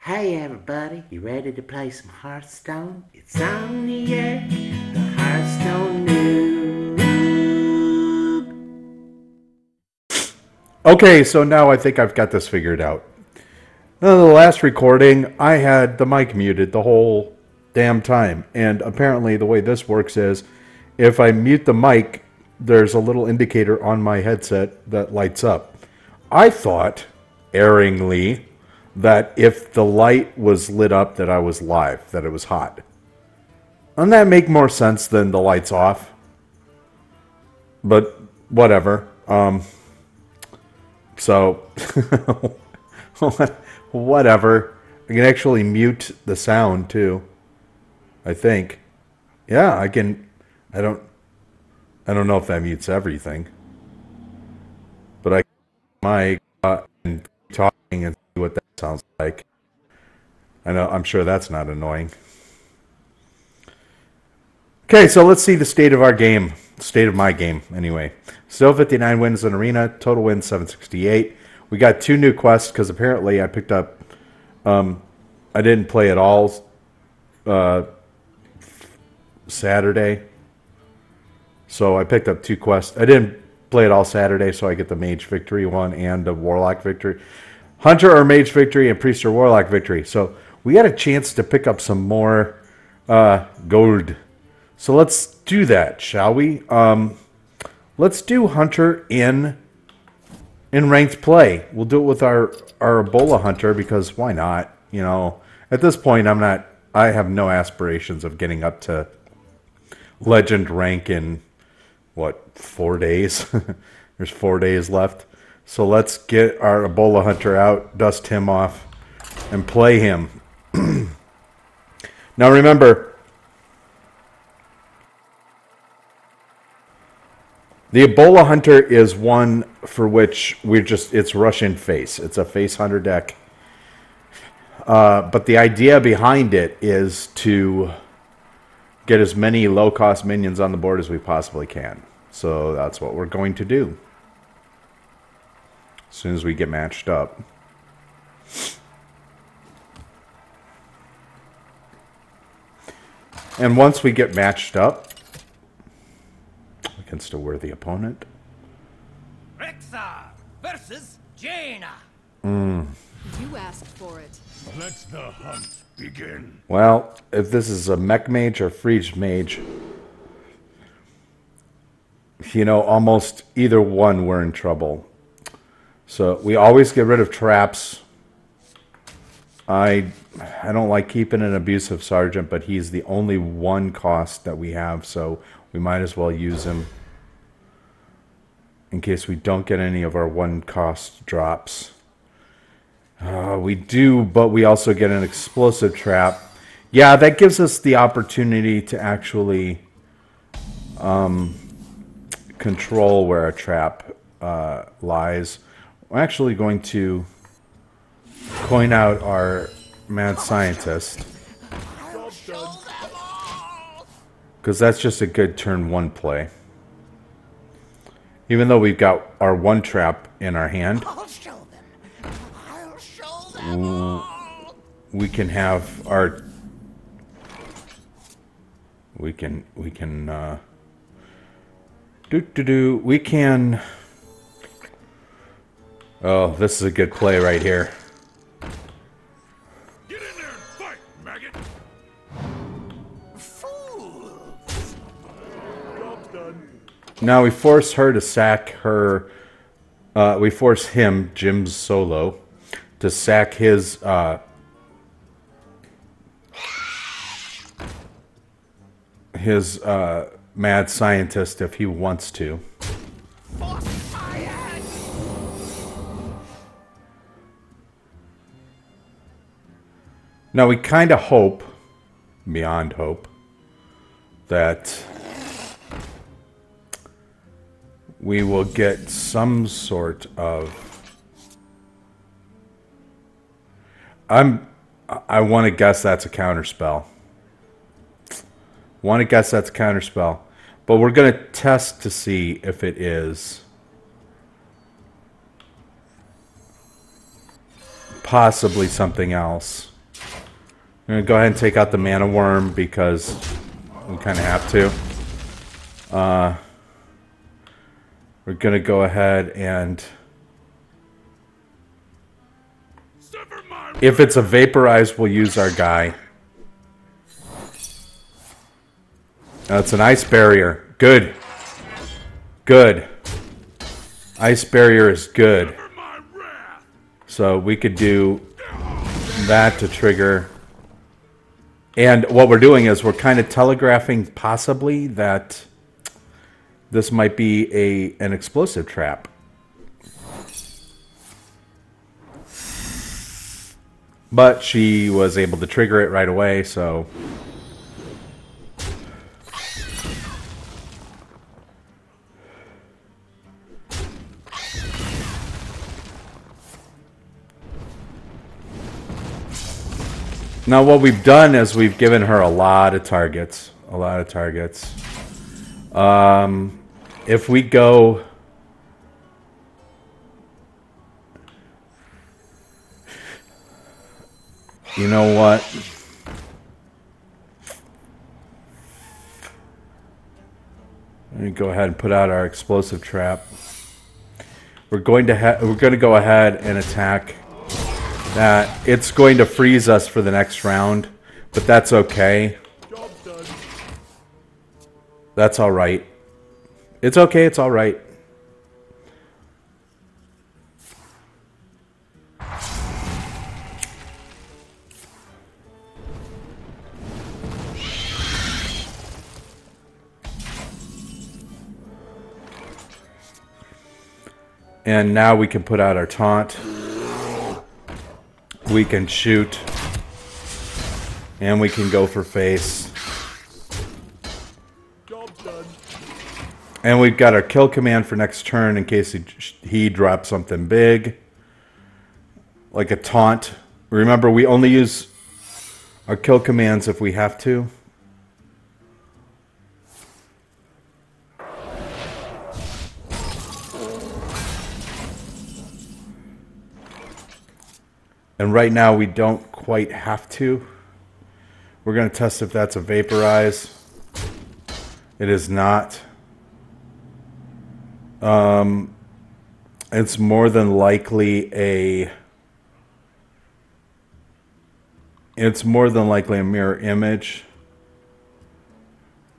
Hey everybody, you ready to play some Hearthstone? It's Zomniac the Hearthstone Noob. Okay, so now I think I've got this figured out. Now, the last recording, I had the mic muted the whole damn time. And apparently the way this works is if I mute the mic, there's a little indicator on my headset that lights up. I thought, erringly, that if the light was lit up that I was live, that it was hot. Doesn't that make more sense than the lights off? But whatever. So, whatever. I can actually mute the sound too. I think. Yeah, I can. I don't. I don't know if that mutes everything, but I mic and keep talking and see what that sounds like. I know. I'm sure that's not annoying. Okay, so let's see the state of our game. State of my game, anyway. Still 59 wins in arena. Total wins 768. We got 2 new quests because apparently I picked up. I didn't play at all Saturday, so I picked up 2 quests. I didn't play it all Saturday, so I get the Mage Victory one and the Warlock Victory. Hunter or Mage Victory and Priest or Warlock Victory. So we got a chance to pick up some more gold. So let's do that, shall we? Let's do Hunter in ranked play. We'll do it with our Ebola Hunter because why not? You know, at this point, I have no aspirations of getting up to legend rank in what 4 days. There's 4 days left. So let's get our Ebola Hunter out, dust him off, and play him. Now remember, the Ebola Hunter is one for which it's Russian face. It's a face hunter deck. But the idea behind it is to get as many low-cost minions on the board as we possibly can. So that's what we're going to do. As soon as we get matched up. And once we get matched up against a worthy opponent. Rexar versus Jaina. You asked for it. Let the hunt begin. Well, if this is a mech mage or Friege mage, you know, almost either one we're in trouble. So we always get rid of traps. I don't like keeping an abusive sergeant, but he's the only one cost that we have, so we might as well use him in case we don't get any of our one cost drops. We do, but we also get an explosive trap. Yeah, that gives us the opportunity to actually control where a trap lies. I'm actually going to coin out our mad scientist because that's just a good turn 1 play. Even though we've got our 1 trap in our hand, we can have our we can oh, this is a good play right here. Get in there and fight, maggot. Fools. Job's done. Now we force her to sack her. We force him, Jim's solo, to sack his mad scientist if he wants to. Now we kind of hope, beyond hope, that we will get some sort of... I want to guess that's a counterspell. Want to guess that's a counterspell. But we're going to test to see if it is. Possibly something else. I'm going to go ahead and take out the mana worm because we kind of have to. We're going to go ahead and... If it's a vaporize, we'll use our guy. That's an ice barrier. Good. Good. Ice barrier is good. So we could do that to trigger. And what we're doing is we're kind of telegraphing possibly that this might be an explosive trap. But she was able to trigger it right away, so... Now what we've done is we've given her a lot of targets. A lot of targets. If we go... You know what? Let me go ahead and put out our explosive trap. We're going to go ahead and attack that. It's going to freeze us for the next round, but that's okay. That's all right. It's okay. It's all right. And now we can put out our taunt. We can shoot. And we can go for face. Job's done. And we've got our kill command for next turn in case he drops something big. Like a taunt. Remember, we only use our kill commands if we have to. And right now we don't quite have to. We're going to test if that's a vaporize. It is not. It's more than likely a... It's more than likely a mirror image.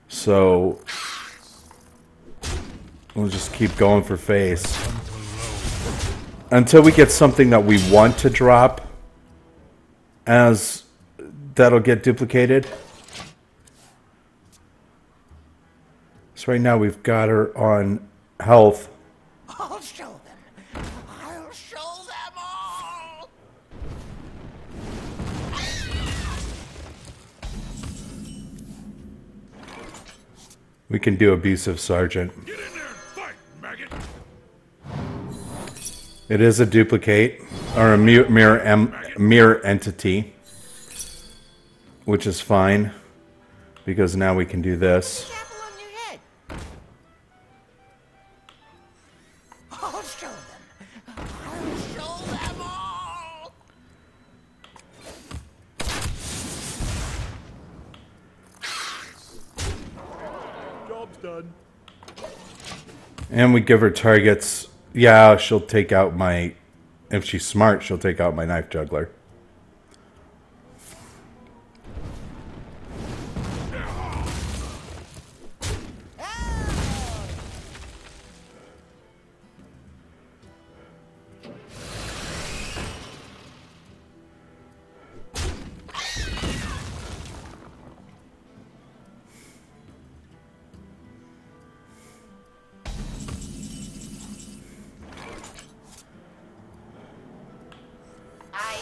So we'll just keep going for face. Until we get something that we want to drop. As that'll get duplicated. So right now we've got her on health. I'll show them. I'll show them all. We can do abusive sergeant. Get in there and fight, maggot. It is a duplicate or a mirror entity, which is fine because now we can do this. Apple on your head. I'll show them. I'll show them all. Job's done. And we give her targets. Yeah, she'll take out my... If she's smart, she'll take out my knife juggler. I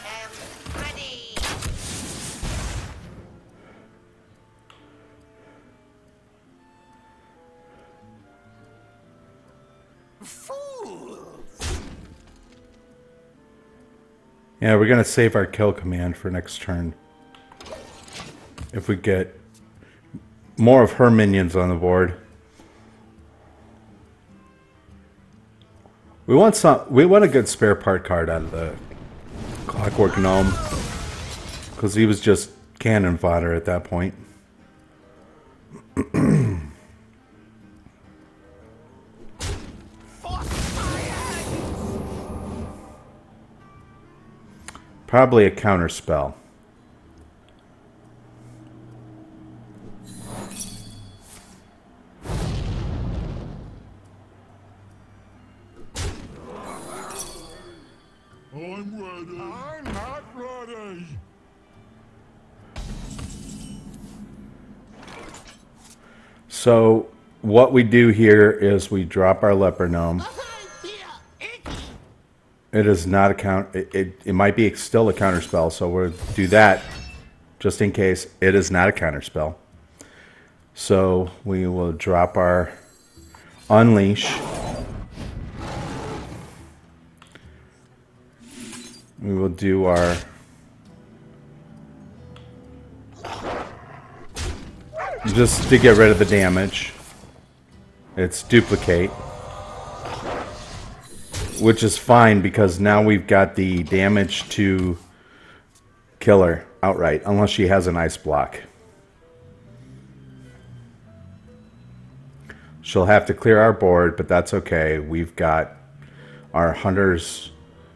am ready. Fools! Yeah, we're going to save our kill command for next turn. If we get more of her minions on the board. We want a good spare part card out of the Clockwork Gnome. because he was just cannon fodder at that point. Probably a counter spell. I'm ready. I'm not ready. So what we do here is we drop our leper gnome. It is not a count. It might be still a counter spell, so we'll do that just in case. It is not a counter spell. So we will drop our unleash. We will do our just to get rid of the damage. It's duplicate, which is fine because now we've got the damage to kill her outright, unless she has an ice block. She'll have to clear our board, but that's okay. We've got our hunters.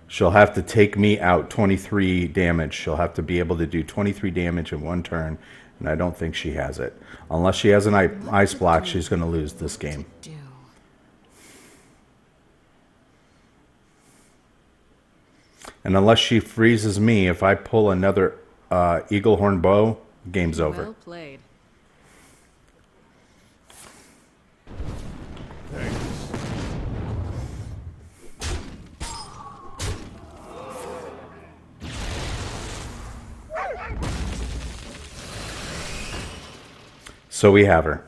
She'll have to take me out 23 damage. She'll have to be able to do 23 damage in one turn, and I don't think she has it. Unless she has an ice block, she's going to lose this game. And unless she freezes me, if I pull another eagle horn bow, game's over. Well played. So we have her.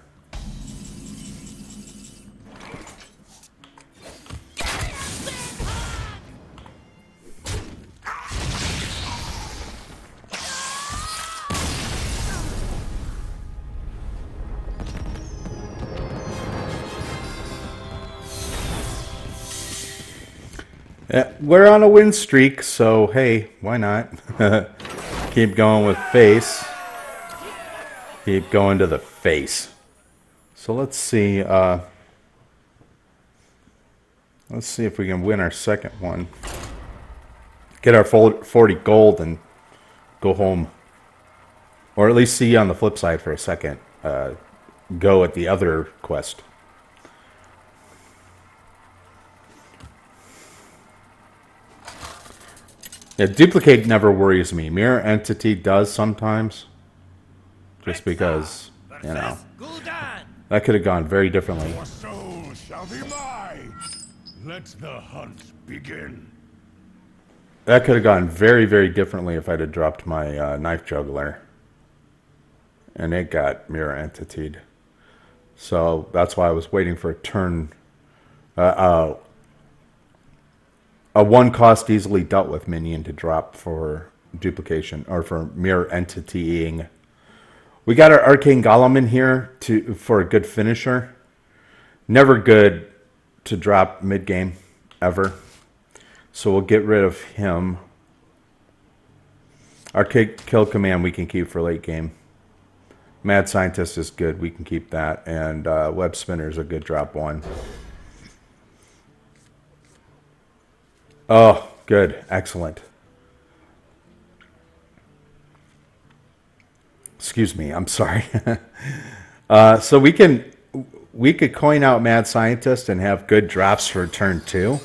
Yeah, we're on a win streak, so hey, why not? Keep going with face. Keep going to the face. So let's see. Let's see if we can win our second one. Get our 40 gold and go home. Or at least see you on the flip side for a second. Go at the other quest. Yeah, duplicate never worries me. Mirror entity does sometimes. Just because, you know, that could have gone very differently. Your soul shall be mine. Let the hunt begin. That could have gone very, very differently if I'd have dropped my knife juggler. And it got mirror entitied. So that's why I was waiting for a turn. A one cost easily dealt with minion to drop for duplication or for mirror entitying. We got our Arcane Golem in here for a good finisher. Never good to drop mid game ever. So we'll get rid of him. Our kill command we can keep for late game. Mad Scientist is good. We can keep that. And Web Spinner is a good drop one. Oh, good. Excellent. Excuse me. I'm sorry. So we could coin out Mad Scientist and have good drops for turn 2.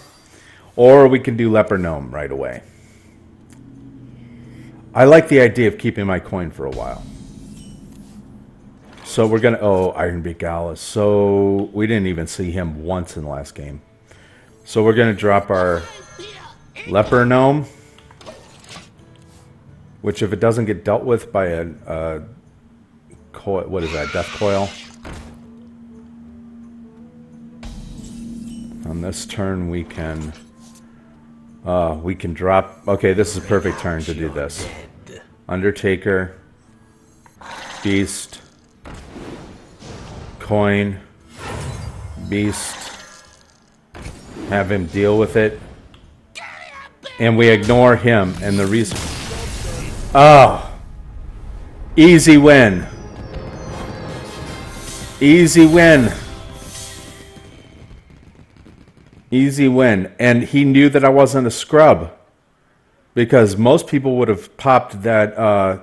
Or we can do Leper Gnome right away. I like the idea of keeping my coin for a while. So we're going to... Oh, Ironbeak Gallus. So we didn't even see him once in the last game. So we're going to drop our Leper Gnome. Which if it doesn't get dealt with by a coil... What is that? Death Coil. On this turn we can drop... Okay, this is a perfect turn to do this. Undertaker. Beast. Coin. Beast. Have him deal with it. And we ignore him. And the reason... Oh! Easy win. Easy win. Easy win. And he knew that I wasn't a scrub. Because most people would have popped that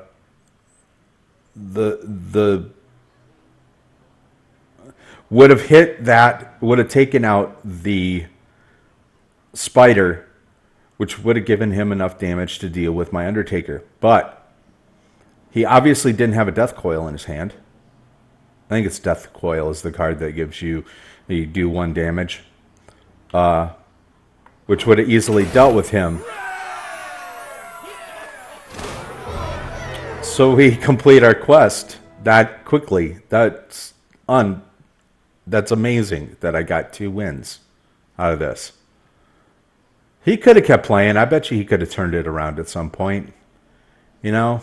would have hit that, would have taken out the spider, which would have given him enough damage to deal with my Undertaker. But he obviously didn't have a Death Coil in his hand. I think it's Death Coil is the card that gives you do 1 damage, which would have easily dealt with him. So we complete our quest that quickly. That's amazing that I got 2 wins out of this. He could have kept playing. I bet you he could have turned it around at some point, you know.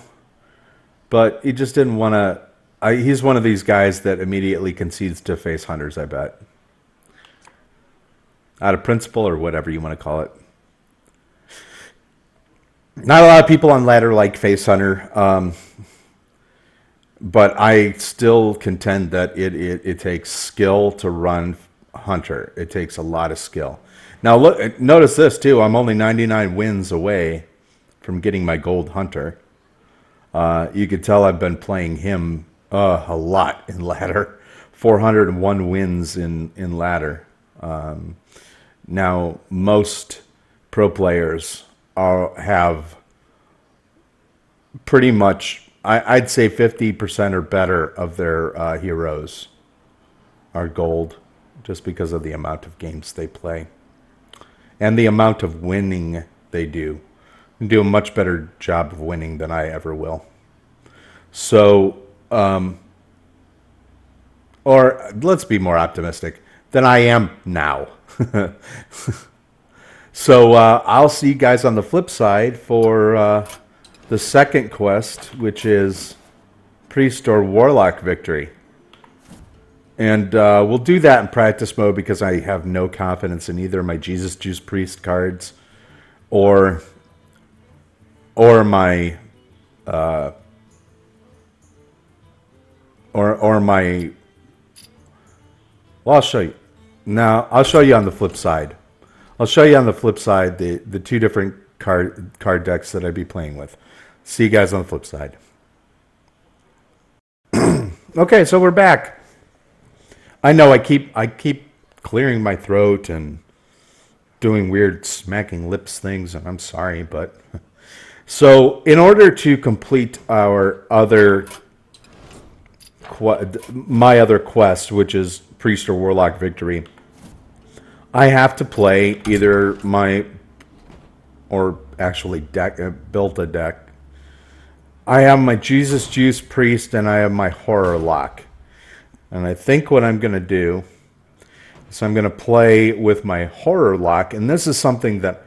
But he just didn't want to. He's one of these guys that immediately concedes to face hunters, I bet. Out of principle or whatever you want to call it. Not a lot of people on ladder like face hunter, but I still contend that it takes skill to run hunter. It takes a lot of skill. Now look, notice this too. I'm only 99 wins away from getting my gold hunter. You could tell I've been playing him a lot in ladder. 401 wins in ladder. Now most pro players have pretty much, I'd say 50% or better of their heroes are gold, just because of the amount of games they play and the amount of winning they do. They do a much better job of winning than I ever will. So, or let's be more optimistic than I am now. So I'll see you guys on the flip side for the second quest, which is Priest or Warlock Victory. And we'll do that in practice mode because I have no confidence in either my Jesus Juice Priest cards or my or my. Well, I'll show you. Now I'll show you on the flip side. I'll show you on the flip side the 2 different card decks that I'd be playing with. See you guys on the flip side. Okay, so we're back. I know I keep clearing my throat and doing weird smacking lips things, and I'm sorry, but so in order to complete our my other quest, which is Priest or Warlock Victory, I have to play either built a deck. I have my Jesus Juice Priest and I have my Horror Lock. And I think what I'm going to do is I'm going to play with my Horror Lock. And this is something that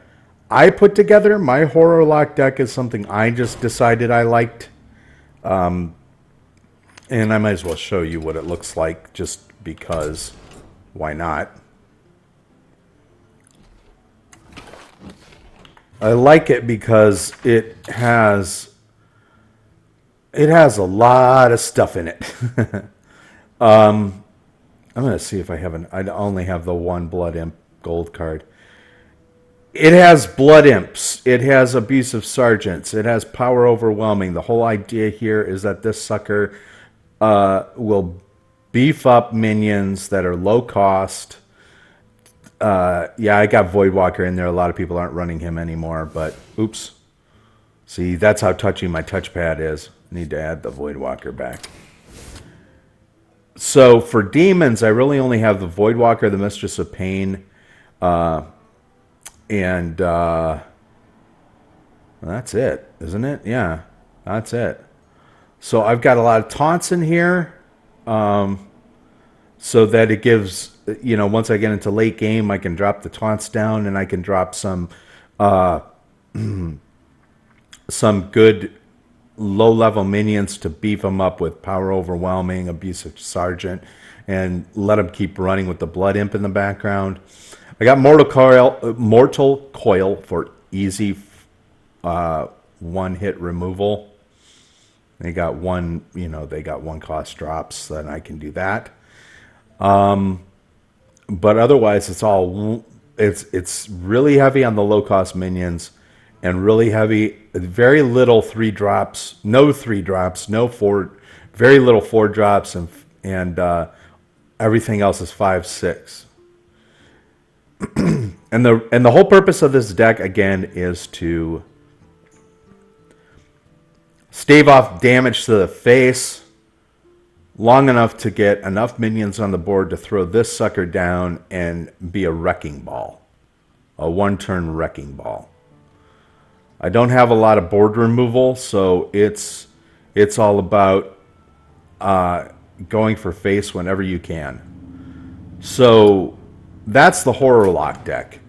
I put together. My Horror Lock deck is something I just decided I liked. And I might as well show you what it looks like just because. Why not? I like it because it has a lot of stuff in it. I'm going to see if I only have the 1 Blood Imp gold card. It has Blood Imps. It has Abusive Sergeants. It has Power Overwhelming. The whole idea here is that this sucker will beef up minions that are low cost. Yeah, I got Voidwalker in there. A lot of people aren't running him anymore, but oops. See, that's how touchy my touchpad is. I need to add the Voidwalker back. So for demons, I really only have the Voidwalker, the Mistress of Pain, and that's it, isn't it? Yeah, that's it. So I've got a lot of taunts in here, so that it gives, you know, once I get into late game, I can drop the taunts down and I can drop some good low-level minions to beef them up with Power Overwhelming, Abusive Sergeant, and let them keep running with the Blood Imp in the background. I got Mortal Coil for easy one-hit removal. They got one, they got one cost drops, then I can do that. But otherwise, it's really heavy on the low cost minions, and really heavy, very little 3-drops, no 3-drops, no 4, very little 4-drops, and everything else is 5-6. And the whole purpose of this deck again is to stave off damage to the face long enough to get enough minions on the board to throw this sucker down and be a wrecking ball. A 1-turn wrecking ball. I don't have a lot of board removal, so it's all about going for face whenever you can. So that's the Horror Lock deck.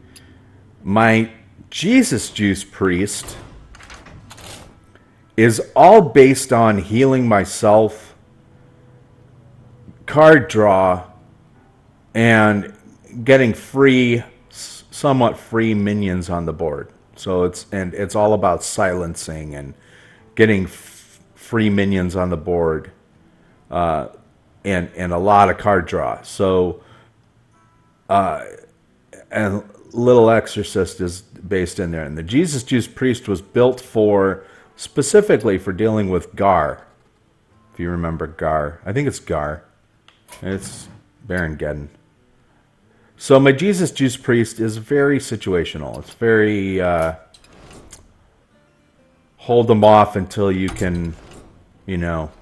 My Jesus Juice Priest is all based on healing myself, card draw, and getting somewhat free minions on the board. So it's all about silencing and getting free minions on the board, and a lot of card draw. So and Little Exorcist is based in there, and the Jesus Juice Priest was built specifically for dealing with Gar. If you remember Gar, I think it's Gar. It's Baron Geddon. So my Jesus Juice Priest is very situational. It's very hold them off until you can, and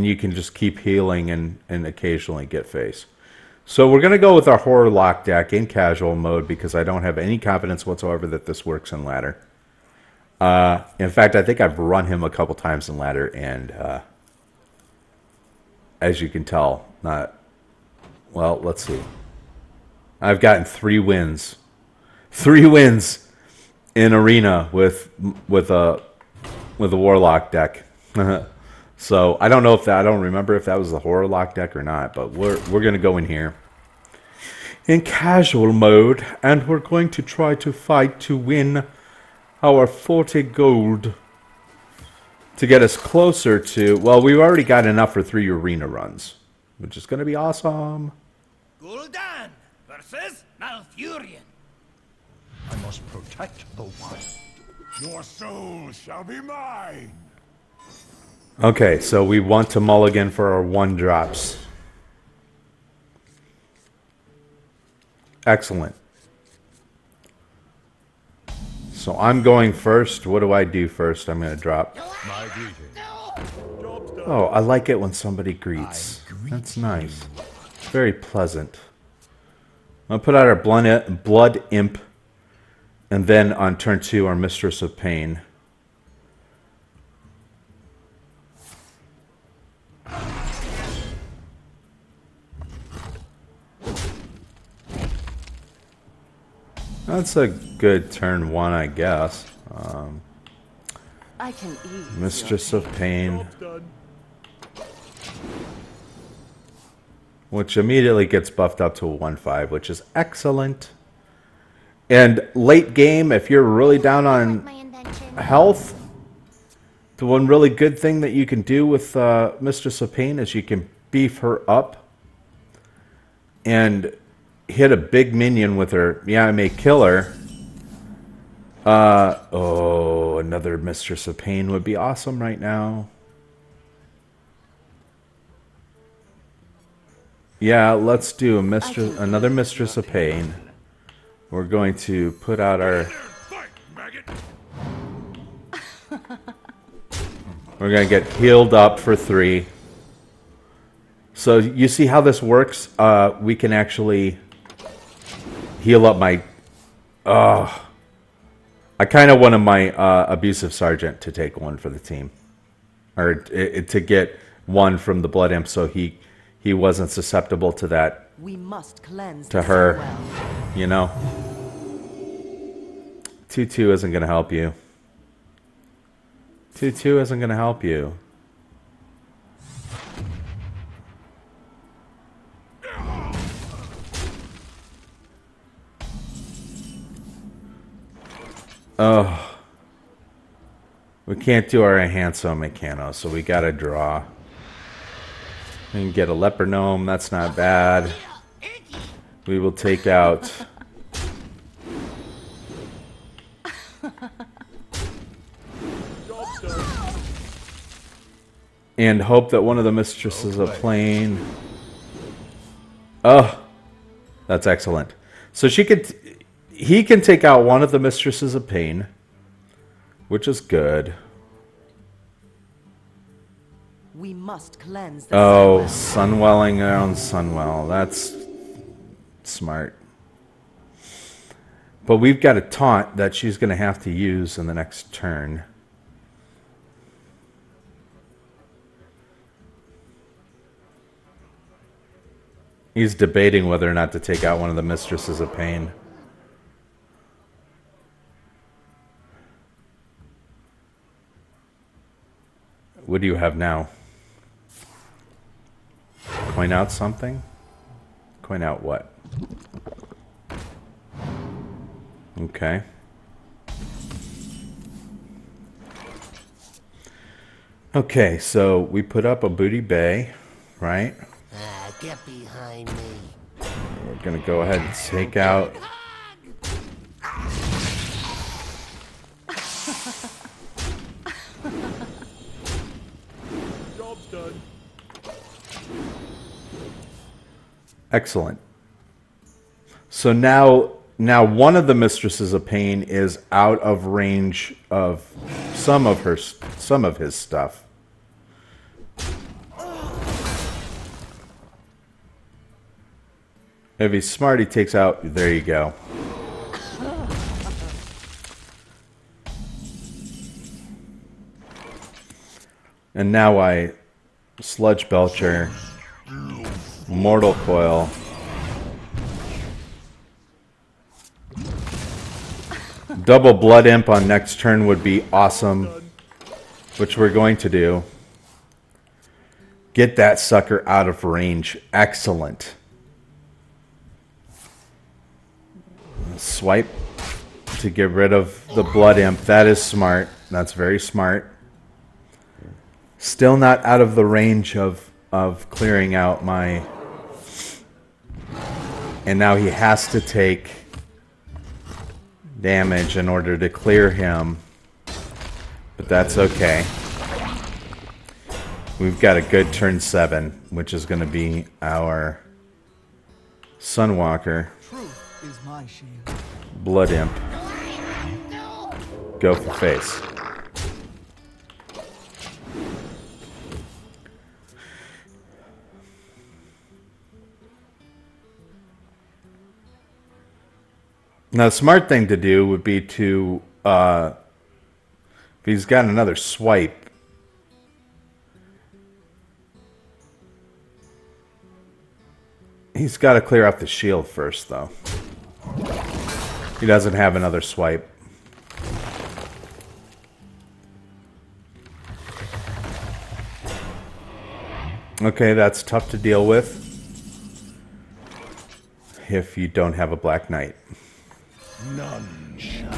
you can just keep healing and occasionally get face. So we're going to go with our Horror Lock deck in casual mode because I don't have any confidence whatsoever that this works in ladder. In fact, I think I've run him a couple times in ladder, and as you can tell, well, let's see. I've gotten 3 wins. 3 wins in arena with a Warlock deck. So I don't remember if that was the Horror Lock deck or not, but we're gonna go in here in casual mode, and we're going to try to fight to win our 40 gold to get us closer to. Well, we've already got enough for 3 arena runs, which is gonna be awesome. Gul'dan versus Malfurion. I must protect the wild. Your soul shall be mine. Okay, so we want to mulligan for our 1-drops. Excellent. So I'm going first. What do I do first? I'm going to drop. My greeting. Oh, I like it when somebody greets. That's nice. Very pleasant. I'll put out our Blood Imp, and then on turn 2, our Mistress of Pain. That's a good turn 1, I guess. I can eat. Mistress of Pain. Which immediately gets buffed up to a 1/5, which is excellent. And late game, if you're really down on health, the one really good thing that you can do with Mistress of Pain is you can beef her up and hit a big minion with her. Yeah, I may kill her. Oh, another Mistress of Pain would be awesome right now. Yeah, let's do another Mistress of Pain. We're going to put out our... We're going to get healed up for 3. So you see how this works? We can actually heal up my... I kind of wanted my Abusive Sergeant to take 1 for the team. Or to get 1 from the Blood Imp so he wasn't susceptible to that. We must cleanse to her, you know. 2/2 isn't going to help you. 2/2 isn't going to help you. Oh. We can't do our Enhanso Mechano, so we gotta draw. We can get a Leper Gnome, that's not bad. We will take out... and hope that one of the Mistresses of Plane... Oh! That's excellent. So she could... He can take out one of the Mistresses of Pain, which is good. We must cleanse the Oh, Sunwell. Sunwelling around Sunwell. That's smart. But we've got a taunt that she's going to have to use in the next turn. He's debating whether or not to take out one of the Mistresses of Pain. What do you have now? Coin out something? Coin out what? Okay. Okay, so we put up a Booty Bay, right? Get behind me. We're gonna go ahead and take out... Job's done. Excellent. So now one of the Mistresses of Pain is out of range of some of his stuff. If he's smart, he takes out... There you go. And now I... Sludge Belcher. Mortal Coil. Double Blood Imp on next turn would be awesome. Which we're going to do. Get that sucker out of range. Excellent. Swipe to get rid of the Blood Imp. That is smart. That's very smart. Still not out of the range of clearing out my... And now he has to take damage in order to clear him. But that's okay. We've got a good turn 7, which is going to be our Sunwalker. Truth is my shield. Blood Imp. Go for face. Now, the smart thing to do would be to, if he's got another swipe, he's got to clear out the shield first, though. He doesn't have another swipe. Okay, that's tough to deal with if you don't have a Black Knight. None shall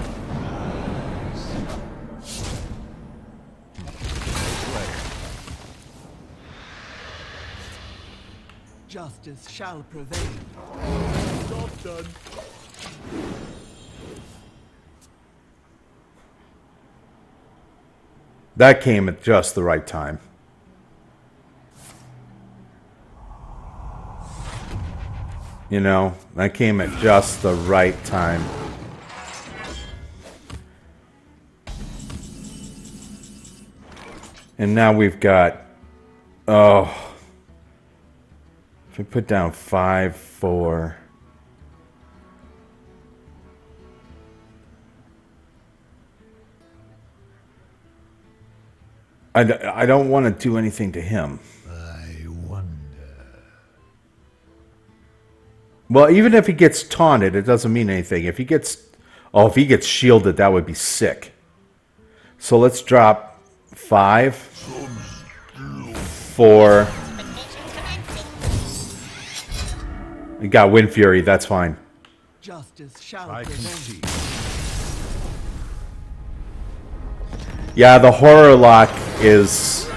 Justice shall prevail. Job's done. That came at just the right time. You know, that came at just the right time. And now we've got... Oh... If we put down 5, 4... I don't want to do anything to him. I wonder. Well, even if he gets taunted, it doesn't mean anything. If he gets... Oh, if he gets shielded, that would be sick. So let's drop 5, 4... We got Wind Fury, that's fine. Justice shall I can prevail. see. Yeah, the horror lock is...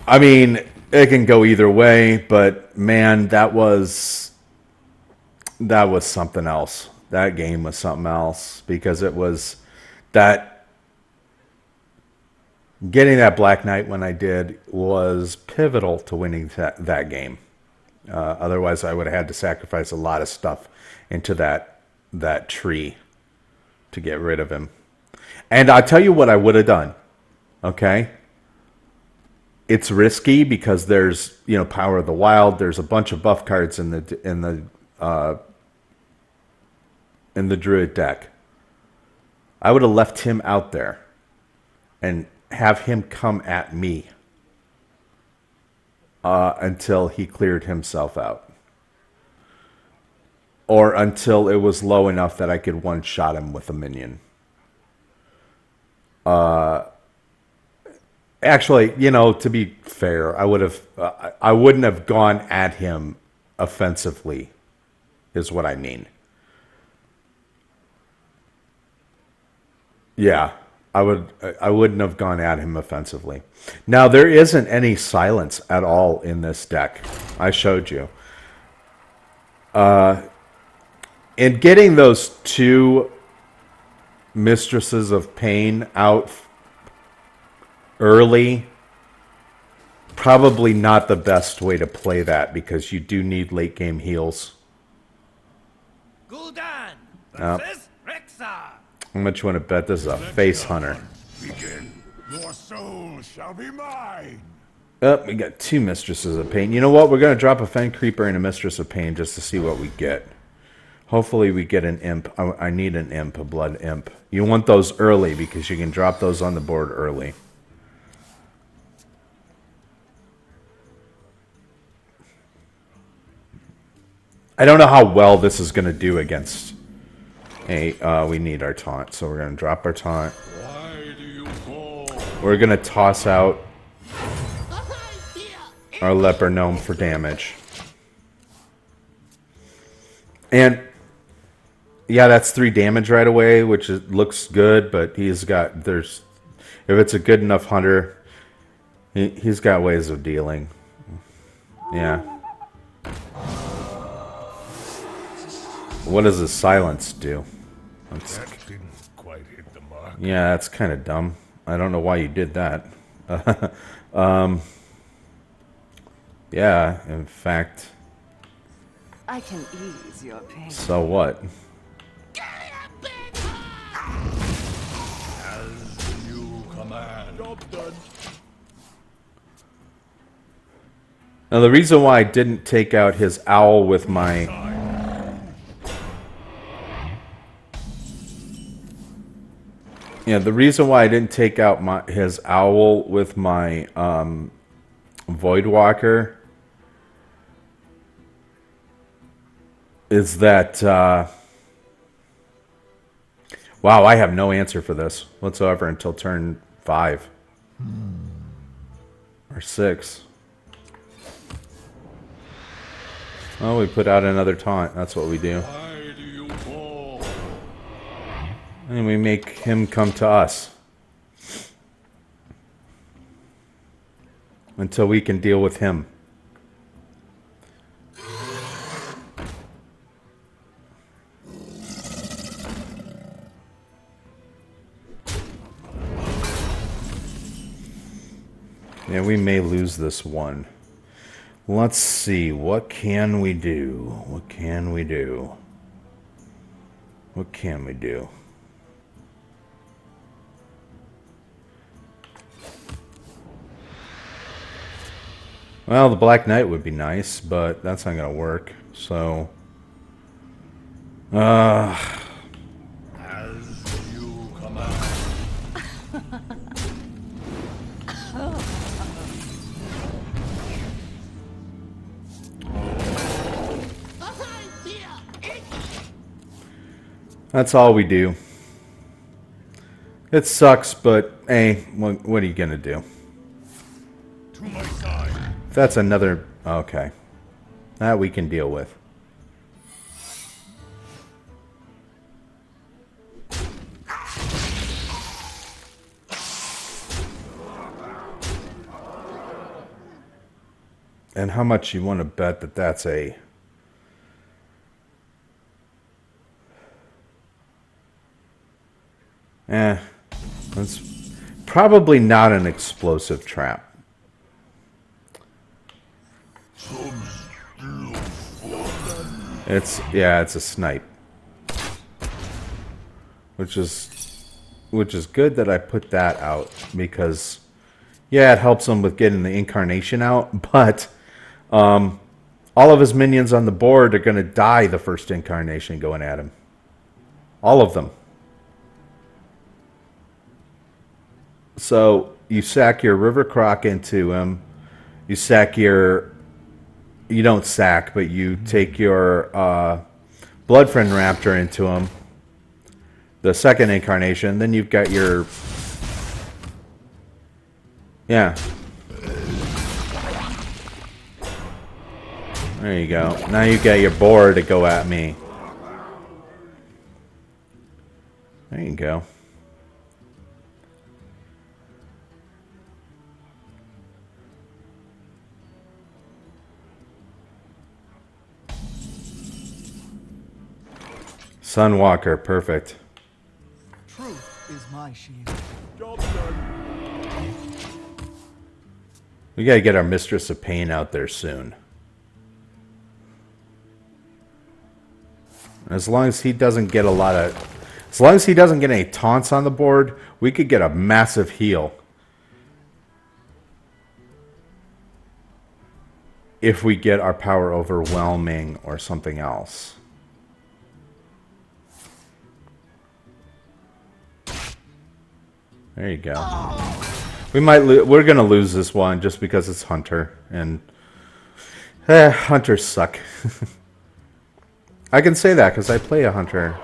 I mean, it can go either way, but man, that was something else. That game was something else because it was that getting that Black Knight when I did was pivotal to winning that game. Otherwise, I would have had to sacrifice a lot of stuff into that tree to get rid of him. And I'll tell you what I would have done. Okay? It's risky because there's, Power of the Wild. There's a bunch of buff cards in the Druid deck. I would have left him out there and have him come at me until he cleared himself out, or until it was low enough that I could one-shot him with a minion. Actually, to be fair, I wouldn't have gone at him offensively, is what I mean. Yeah, I wouldn't have gone at him offensively. Now, there isn't any silence at all in this deck. I showed you. In getting those 2 Mistresses of Pain out early, probably not the best way to play that because you do need late game heals. Gul'dan Oh. versus Rexxar. How much you want to bet this is a face hunter? Begin. Your soul shall be mine. Oh, we got 2 Mistresses of Pain. You know what? We're going to drop a Fen Creeper and a Mistress of Pain just to see what we get. Hopefully we get an Imp. I need an Imp, a Blood Imp. You want those early because you can drop those on the board early. I don't know how well this is going to do against... Hey, we need our taunt, so we're going to drop our taunt. Why do you fall? We're going to toss out our Leper Gnome for damage. And, yeah, that's 3 damage right away, which looks good, but he's got... If it's a good enough hunter, he's got ways of dealing. Yeah. What does the silence do? That didn't quite hit the mark. Yeah, that's kind of dumb. I don't know why you did that. Yeah, in fact. I can ease your pain. So what? As you command. Job done. Now, the reason why I didn't take out his owl with my... Yeah, the reason why I didn't take out his owl with my Voidwalker is that... wow, I have no answer for this whatsoever until turn 5. Or 6. Oh, we put out another taunt. That's what we do. Why do you fall? And we make him come to us. Until we can deal with him. Yeah, we may lose this one. Let's see. What can we do? What can we do? What can we do? Well, the Black Knight would be nice, but that's not going to work. So, As you command. that's all we do. It sucks, but hey, what are you going to do? To my side. If that's another... Okay. That we can deal with. And how much you want to bet that that's a... That's probably not an explosive trap. It's a snipe. Which is good that I put that out because yeah, it helps him with getting the incarnation out, but all of his minions on the board are going to die the first incarnation going at him. All of them. So you sack your River Croc into him. You sack your... You don't sack, but you take your Bloodfriend Raptor into him. The second incarnation. Then you've got your... Yeah. There you go. Now you got your board to go at me. There you go. Sunwalker, perfect. Truth is my shield. Job done. We gotta get our Mistress of Pain out there soon. As long as he doesn't get a lot of... As long as he doesn't get any taunts on the board, we could get a massive heal. If we get our power overwhelming or something else. There you go. We might we're gonna lose this one just because it's Hunter, and Hunters suck. I can say that because I play a Hunter.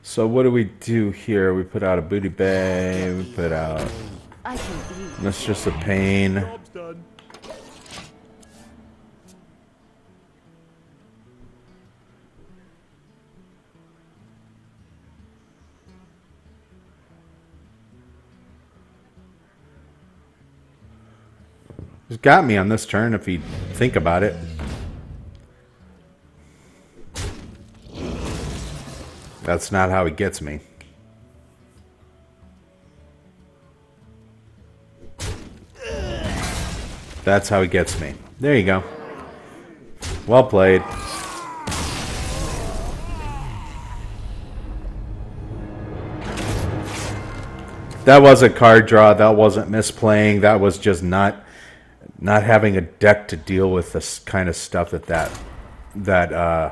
So what do we do here? We put out a Booty Bay. We put out I can eat. Mistress of Pain. Job's done. He's got me on this turn if you think about it. That's not how he gets me. That's how he gets me. There you go. Well played. That wasn't card draw. That wasn't misplaying. That was just not having a deck to deal with this kind of stuff that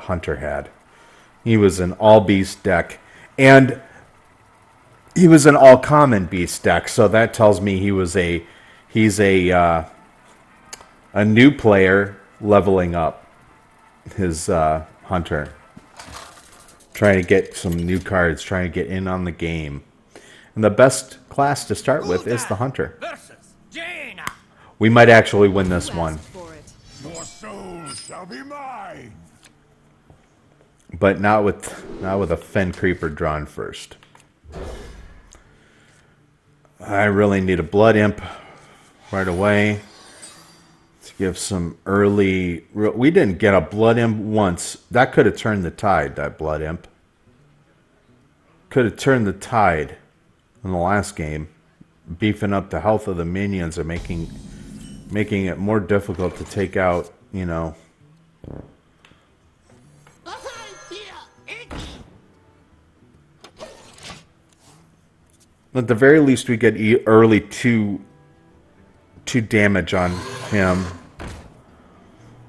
Hunter had. He was an all beast deck, and he was an all common beast deck. So that tells me he's a new player leveling up his Hunter, trying to get some new cards, trying to get in on the game. And the best class to start with is the Hunter. We might actually win this one. For it. Your soul shall be mine. But not with a Fen Creeper drawn first. I really need a Blood Imp right away to give some early... We didn't get a Blood Imp once. That could have turned the tide, that Blood Imp. Could have turned the tide in the last game. Beefing up the health of the minions and making it more difficult to take out, you know... At the very least, we get early two damage on him.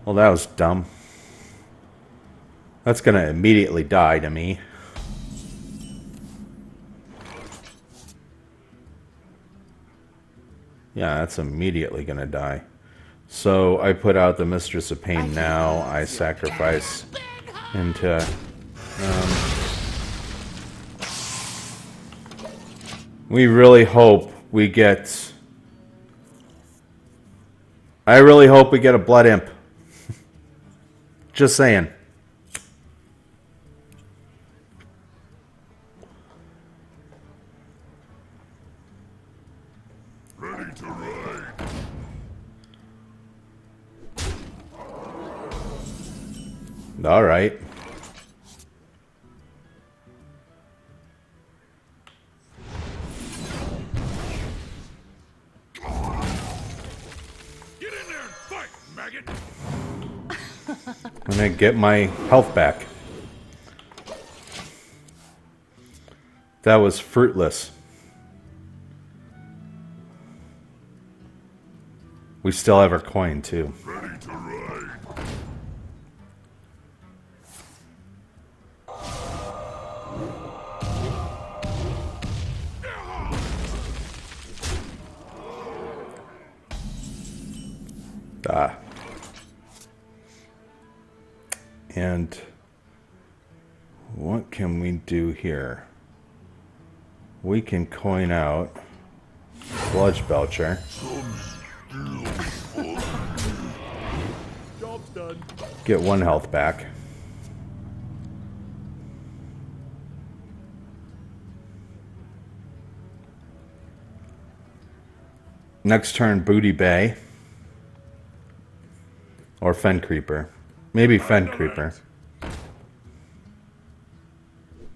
Well, that was dumb. That's going to immediately die to me. Yeah, that's immediately going to die. So I put out the Mistress of Pain now. I sacrifice into... we really hope we get... I really hope we get a Blood Imp. Just saying. All right. Get in there and fight, maggot! I'm gonna get my health back. That was fruitless. We still have our coin too. Ready to ride. Ah. And what can we do here? We can coin out Sludge Belcher. Job's done. Get 1 health back. Next turn, Booty Bay. Or Fen Creeper. Maybe Fen Creeper.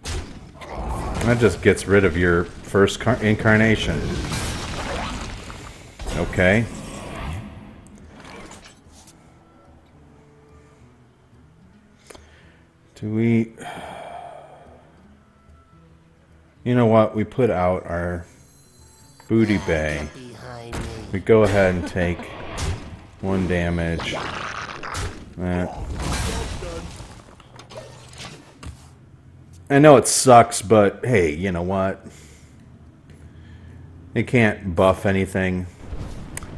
That just gets rid of your first incarnation. Okay. Do we... You know what? We put out our Booty Bay. We go ahead and take 1 damage. I know it sucks, but hey, you know what? It can't buff anything.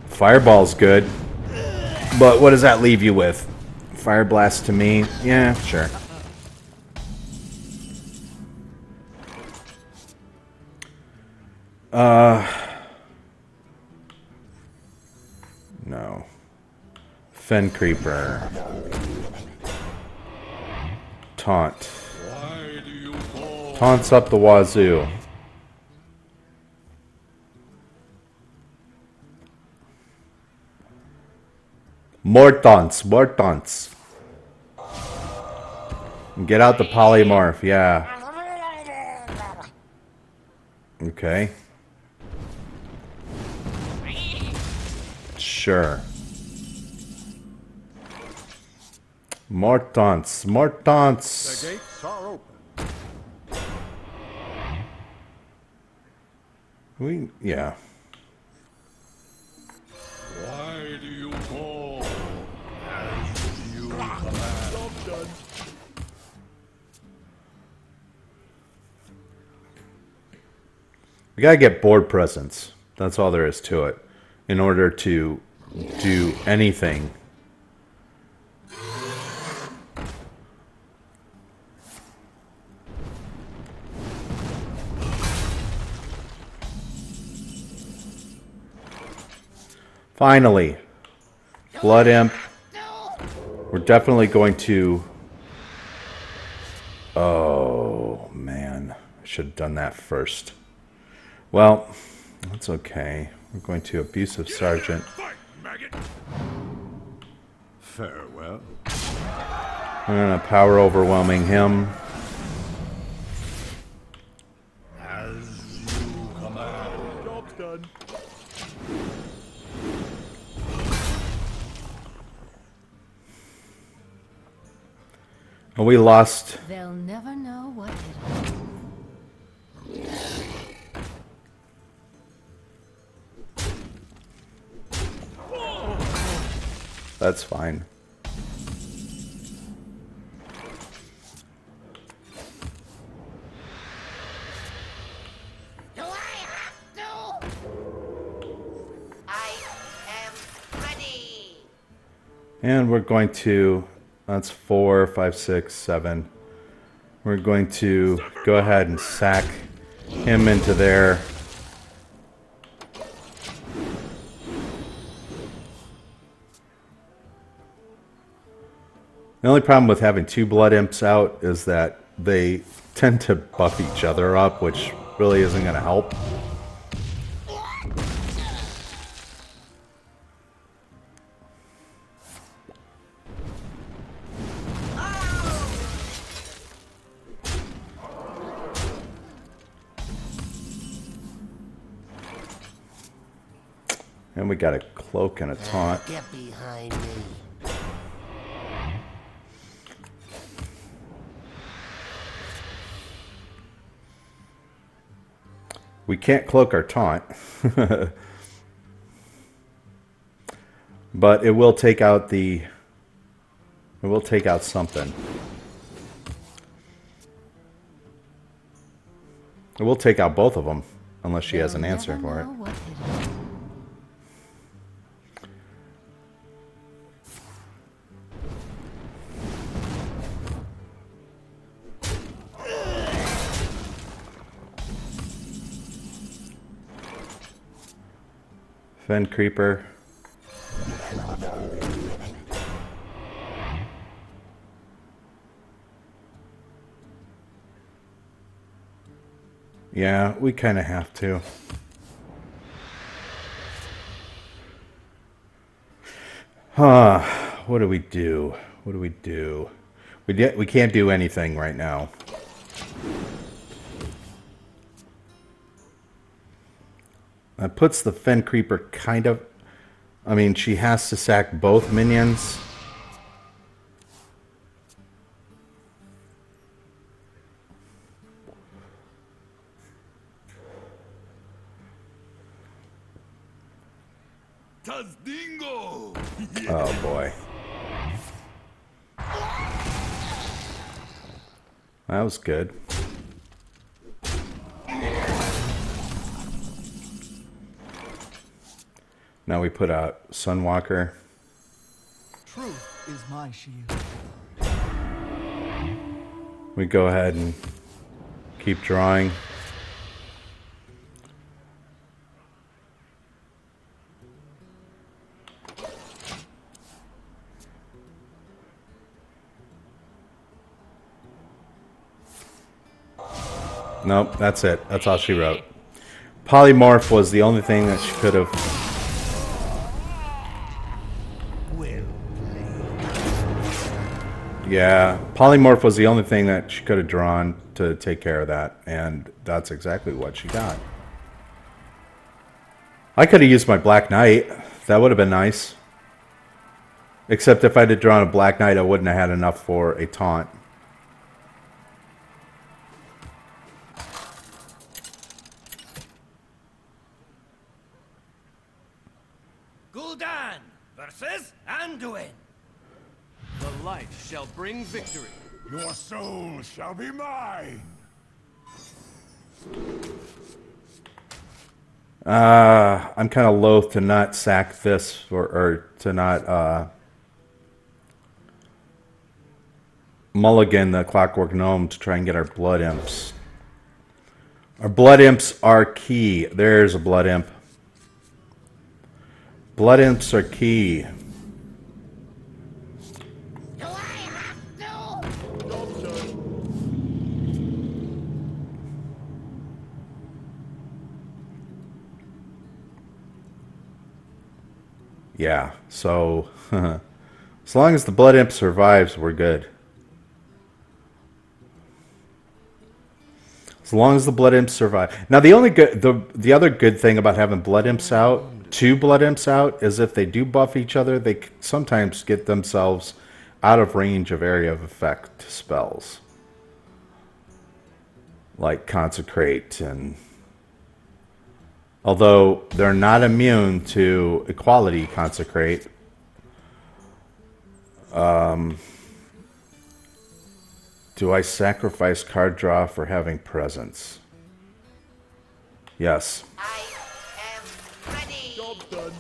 Fireball's good, but what does that leave you with? Fire Blast to me? Yeah, sure. No. Fen Creeper. Taunt. Taunts up the wazoo. More taunts, more taunts. Get out the polymorph, yeah. Okay. Sure. More taunts, more taunts. The gates are open. Yeah. Why do you call? As you command. Job's done. We gotta get board presence. That's all there is to it. In order to do anything. Finally. Blood Imp. We're definitely going to... Oh, man. I should have done that first. Well, that's okay. We're going to Abusive Sergeant. Fight, maggot! Farewell. We're going to Power Overwhelming him. As you command. Job's done. And we lost... They'll never know what hit 'em. That's fine. Do I have to? I am ready. And we're going to... That's 4, 5, 6, 7. We're going to go ahead and sack him into there. The only problem with having 2 Blood Imps out is that they tend to buff each other up, which really isn't going to help. And we got a cloak and a taunt. Get behind me. We can't cloak our taunt. But it will take out the... It will take out something. It will take out both of them. Unless she has an answer for it. Fen Creeper. Yeah, we kind of have to. What do we do? What do we do? We can't do anything right now. That puts the Fen Creeper kind of... I mean, she has to sack both minions. Tazdingo! Oh, boy. That was good. Now we put out Sunwalker. Truth is my shield. We go ahead and keep drawing. Nope, that's it. That's all she wrote. Polymorph was the only thing that she could have... Yeah, Polymorph was the only thing that she could have drawn to take care of that, and that's exactly what she got. I could have used my Black Knight. That would have been nice. Except if I had drawn a Black Knight, I wouldn't have had enough for a taunt. Gul'dan versus Anduin. The light shall bring victory. Your soul shall be mine. I'm kind of loath to not sack this, or to not mulligan the Clockwork Gnome to try and get our Blood Imps. Our Blood Imps are key. There's a Blood Imp. Blood Imps are key. Do I have to? Job done. Yeah, so as long as the Blood Imp survives, we're good. As long as the Blood Imps survive. Now, the only good, the other good thing about having Blood Imps out, two Blood Imps out, is if they do buff each other, they sometimes get themselves out of range of area of effect spells, like Consecrate, and although they're not immune to Equality Consecrate. Do I sacrifice card draw for having presence? Yes. I am ready. Job done.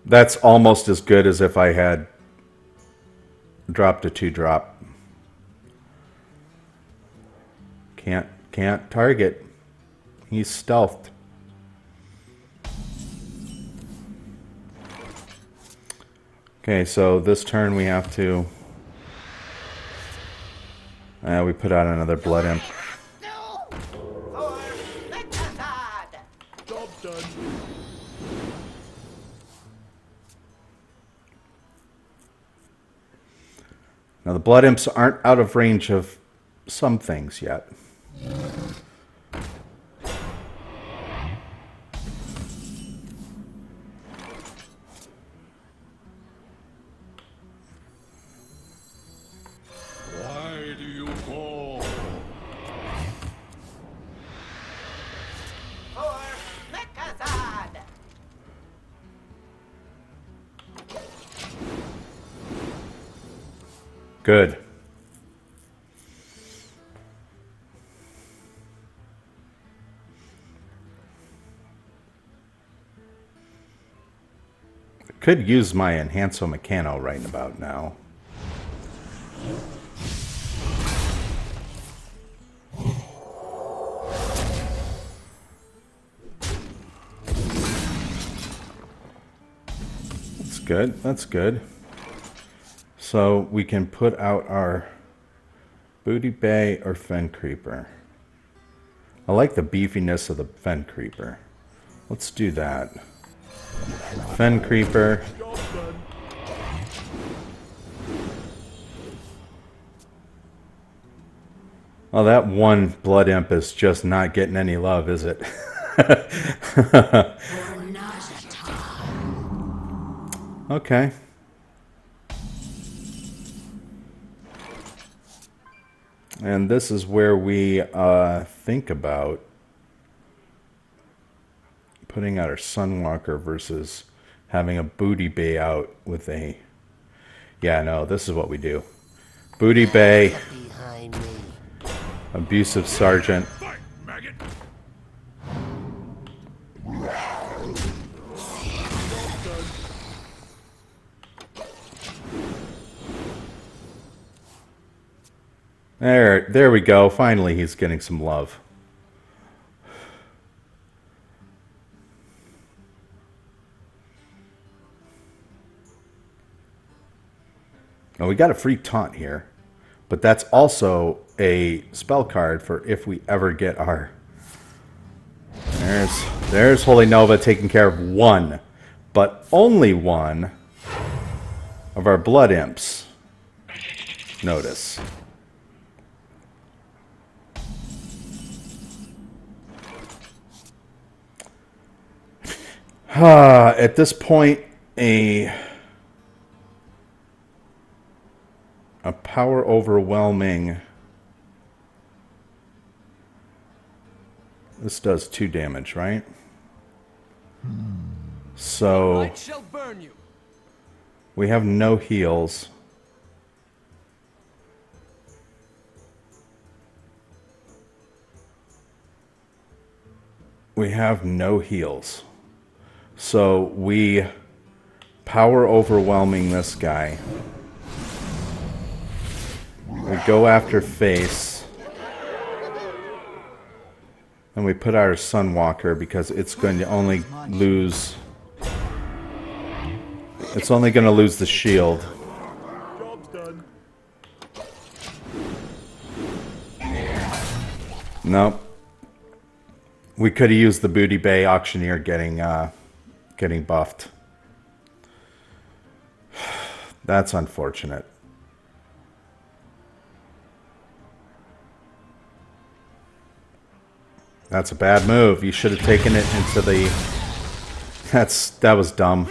That's almost as good as if I had dropped a 2-drop. Can't target. He's stealthed. Okay, so this turn we have to... we put out another Blood Imp. Job done. Now the Blood Imps aren't out of range of some things yet. Good. Could use my Enhanso Mechano right about now. That's good. That's good. So we can put out our Booty Bay or Fen Creeper. I like the beefiness of the Fen Creeper. Let's do that. Fen Creeper. Oh, that one Blood Imp is just not getting any love, is it? Okay. And this is where we think about putting out our Sunwalker versus having a Booty Bay out with a... Yeah, no, this is what we do. Booty Bay, Abusive Sergeant. Fight, maggot! There we go. Finally, he's getting some love. Oh, we got a free taunt here, but that's also a spell card for if we ever get our... There's Holy Nova taking care of one, but only one of our Blood Imps. Notice. At this point, a power overwhelming. This does 2 damage, right? So Light shall burn you. we have no heals. We have no heals. So we power overwhelming this guy. We go after face. And we put our Sunwalker because it's going to only lose... It's only going to lose the shield. Job's done. Nope. We could have used the Booty Bay Auctioneer getting buffed. That's unfortunate. That's a bad move. You should have taken it into the... That was dumb.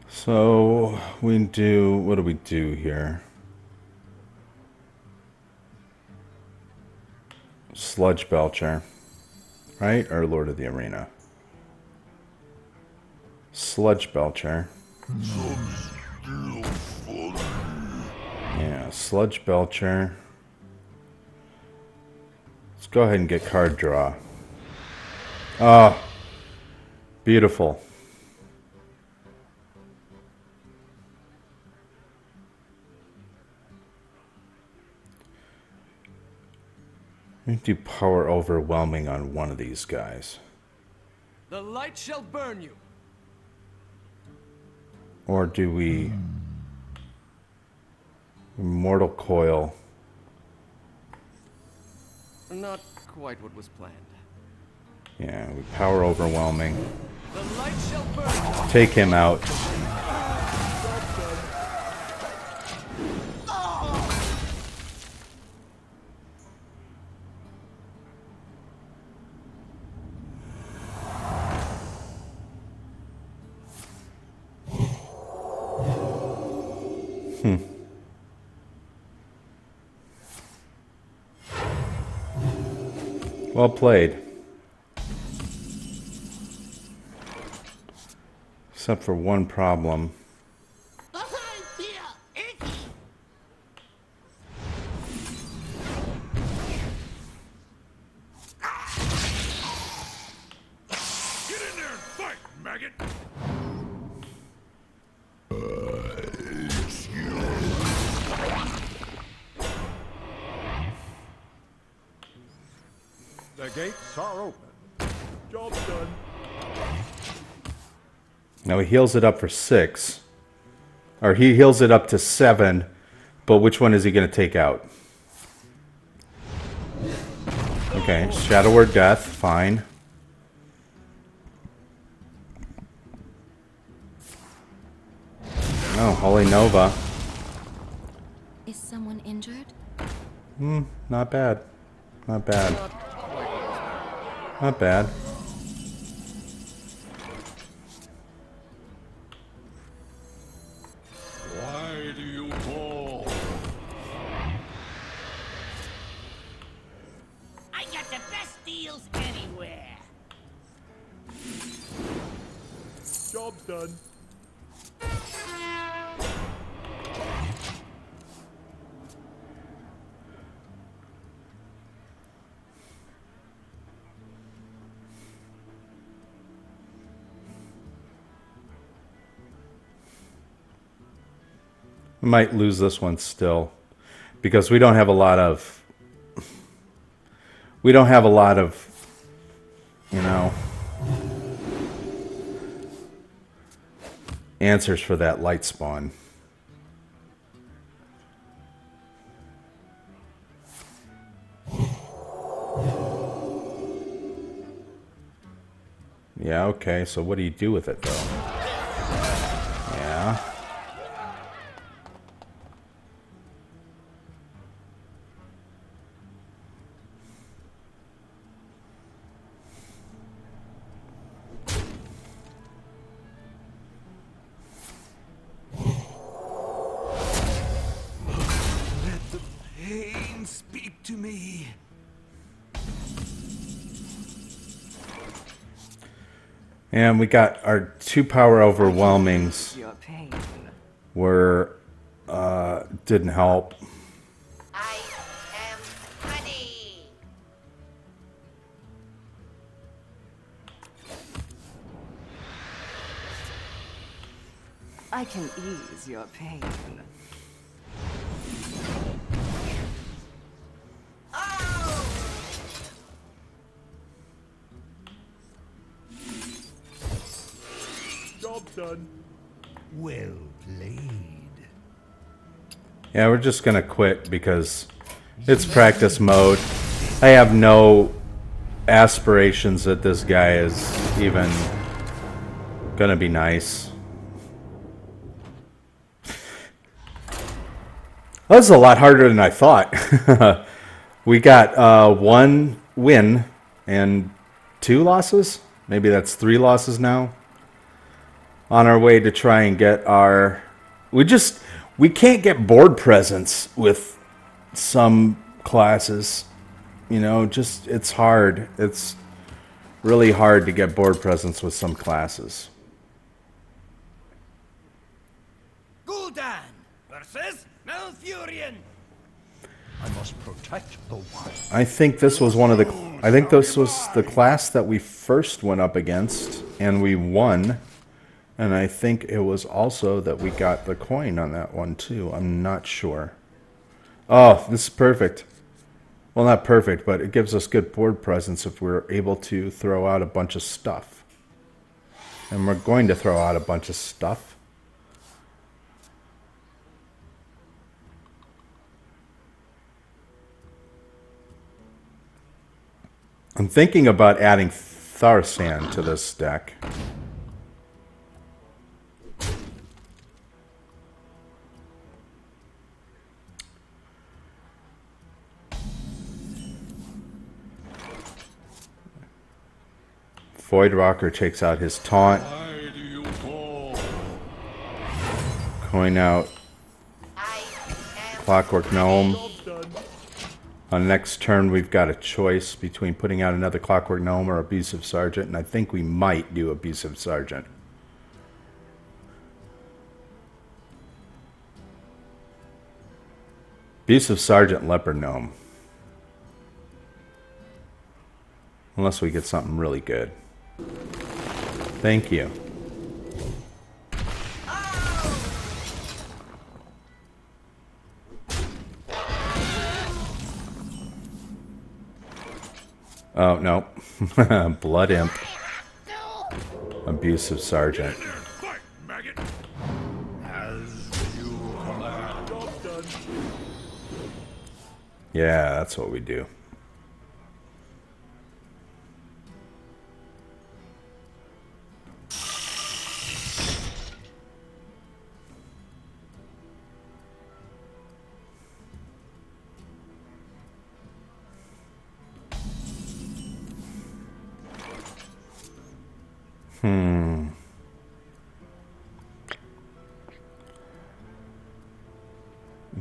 So we do... What do we do here? Sludge Belcher. Right? Or Lord of the Arena? Sludge Belcher. Yeah, Sludge Belcher. Let's go ahead and get card draw. Oh, beautiful. We do power overwhelming on one of these guys. The light shall burn you. Or do we... Immortal Coil. Not quite what was planned. Yeah, we power overwhelming. The light shall burn you. Take him out. Well played. Except for one problem. Get in there and fight, maggot! The gates are open. Job's done. Now he heals it up for 6. Or he heals it up to 7. But which one is he going to take out? Okay, Shadow or Death. Fine. Oh, Holy Nova. Is someone injured? Not bad. Not bad. Not bad. Why do you call? I got the best deals anywhere. Job's done. We might lose this one still. Because we don't have a lot of... We don't have a lot of... You know... answers for that light spawn. Yeah, okay, so what do you do with it, though? Yeah. Let the pain speak to me. And we got our 2 power overwhelmings Your pain. were didn't help. I am honey. I can ease your pain. Job's done. Well played. Yeah, we're just gonna quit because it's practice mode. I have no aspirations that this guy is even gonna be nice. That was a lot harder than I thought. We got 1 win and 2 losses. Maybe that's 3 losses now. On our way to try and get our... We can't get board presence with some classes. You know, just it's hard. It's really hard to get board presence with some classes. Gul'dan versus Malfurion. I must protect the one. I think this was one of the... I think this was the class that we first went up against, and we won. And I think it was also that we got the coin on that one, too. I'm not sure. Oh, this is perfect. Well, not perfect, but it gives us good board presence if we're able to throw out a bunch of stuff. And we're going to throw out a bunch of stuff. I'm thinking about adding Tharsan to this deck. Void Rocker takes out his taunt. Why do you call? Coin out I am Clockwork Gnome. Job's done. On next turn, we've got a choice between putting out another Clockwork Gnome or Abusive Sergeant, and I think we might do Abusive Sergeant. Abusive Sergeant, Leopard Gnome. Unless we get something really good. Thank you. Oh, no. Blood Imp. Abusive Sergeant. Fight, maggot! As you command. Job done. Yeah, that's what we do.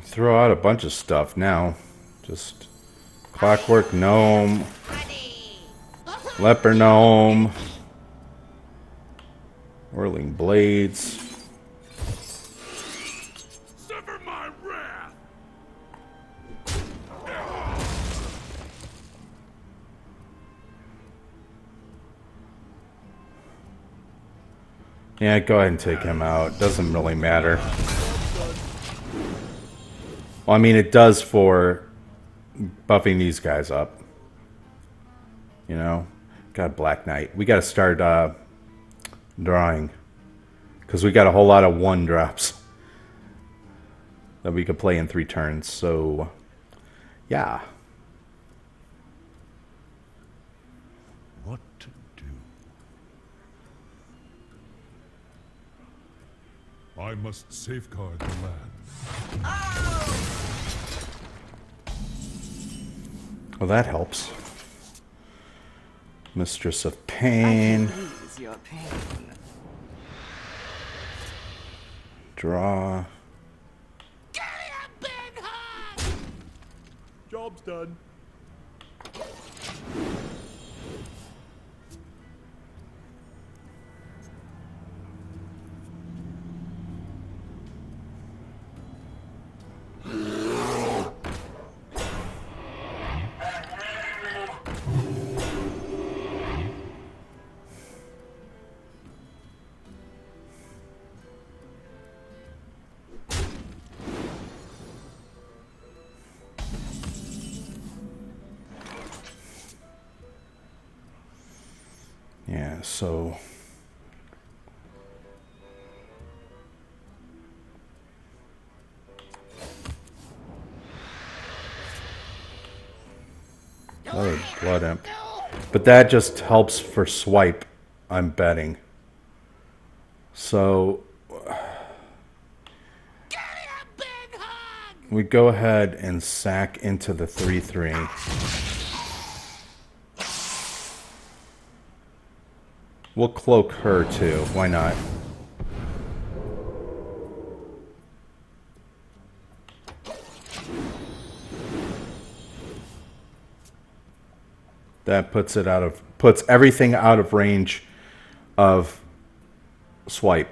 Throw out a bunch of stuff now. Just Clockwork Gnome, Leopard Gnome, Whirling Blades. Suffer my wrath! Yeah, go ahead and take him out. Doesn't really matter. Well, I mean, it does for buffing these guys up. You know? God, Black Knight. We got to start drawing. Because we got a whole lot of 1-drops that we could play in 3 turns. So, yeah. What to do? I must safeguard the land. Well, that helps. Mistress of I Pain. can ease your pain. Draw. Job's done. Yeah, so another Blood Imp. But that just helps for swipe, I'm betting. So we go ahead and sack into the 3/3. We'll cloak her too. Why not? That puts everything out of range of swipe.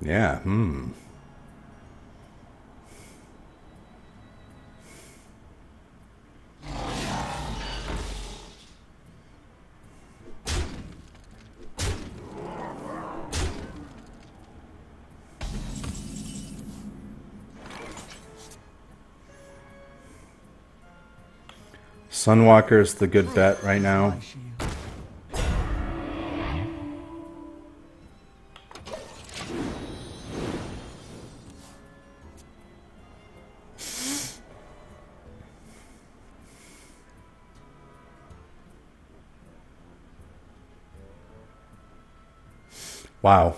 Yeah, Sunwalker's the good bet right now. My shield. Wow.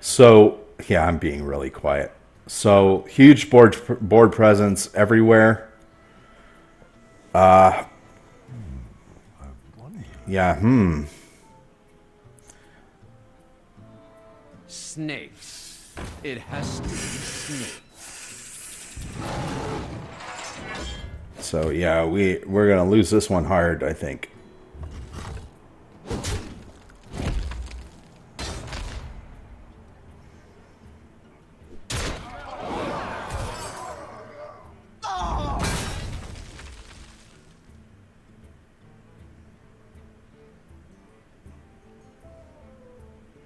So, yeah, I'm being really quiet. So, huge board presence everywhere. Yeah, Snakes. It has to be snakes. So yeah, we're gonna lose this one hard, I think.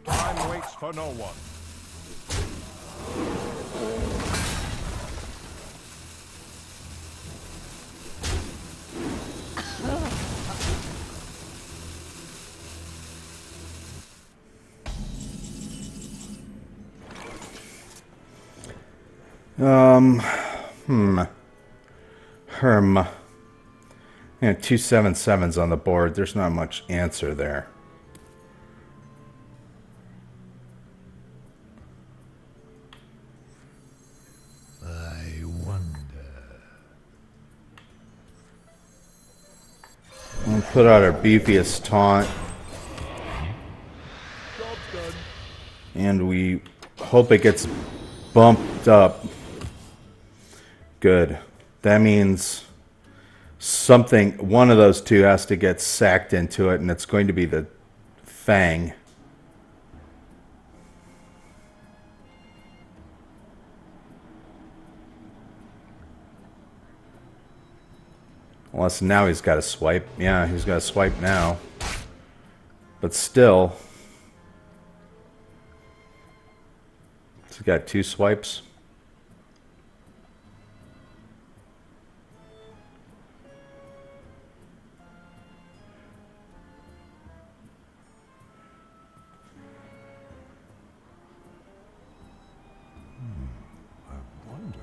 Time waits for no one. Herm. Yeah, 2/7/7s on the board. There's not much answer there. I wonder. We'll put out our beefiest taunt. Job's done. And we hope it gets bumped up. Good. That means something, one of those two has to get sacked into it, and it's going to be the Fang. Unless now he's got to swipe. Yeah, he's got to swipe now. But still, he's got 2 swipes. I wonder.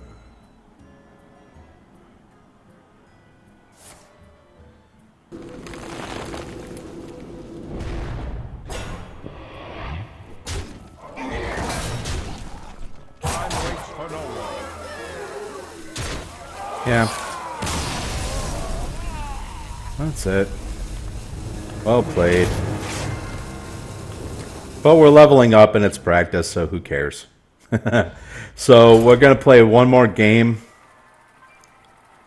Time waits for no one. Yeah. That's it. Well played. But we're leveling up and it's practice, so who cares? So we're going to play one more game.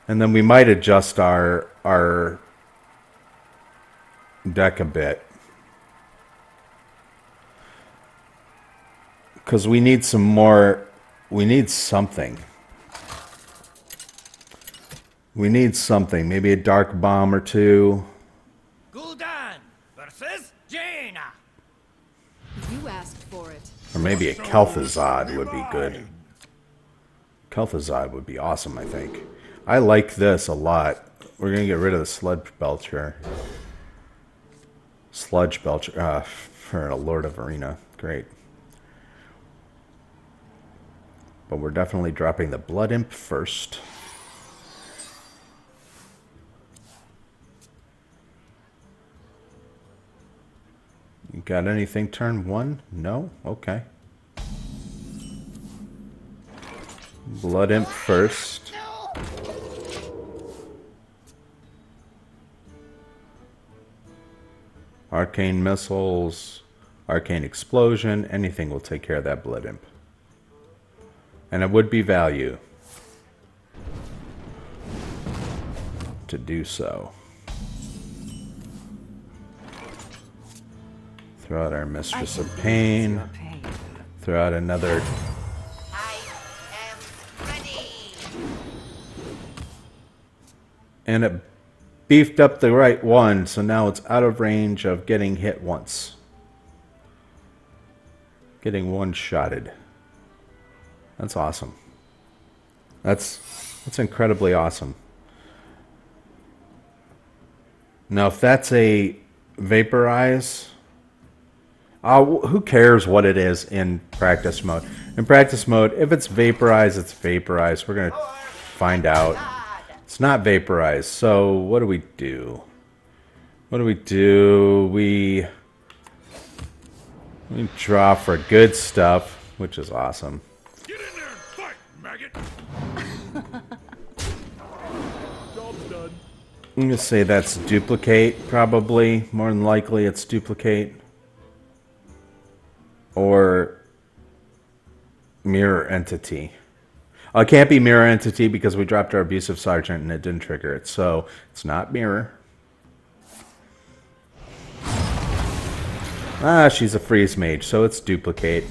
And then we might adjust our deck a bit. Because we need some more... We need something. We need something. Maybe a Dark Bomb or two. Gul'dan versus Jaina. You asked for it. Or maybe a Kel'Thuzad would be good. Kel'Thuzad would be awesome, I think. I like this a lot. We're going to get rid of the Sludge Belcher. Sludge Belcher. For a Lord of Arena. Great. But we're definitely dropping the Blood Imp first. You got anything turn 1? No? Okay. Blood Imp first. Arcane Missiles, Arcane Explosion, anything will take care of that Blood Imp. And it would be value to do so. Throw out our Mistress of Pain. Your pain. Throw out another. I am ready. And it beefed up the right one, so now it's out of range of getting hit once. Getting one-shotted. That's awesome. That's incredibly awesome. Now, if that's a Vaporize, who cares what it is in practice mode? In practice mode, if it's Vaporize, it's Vaporize. We're going to find out. It's not Vaporize, so what do we do? What do we do? We draw for good stuff, which is awesome. Get in there and fight, maggot! Job's done. I'm going to say that's duplicate, probably. More than likely it's duplicate. Or mirror entity. It can't be mirror entity because we dropped our abusive sergeant and it didn't trigger it. So it's not mirror. Ah, she's a freeze mage, so it's duplicate.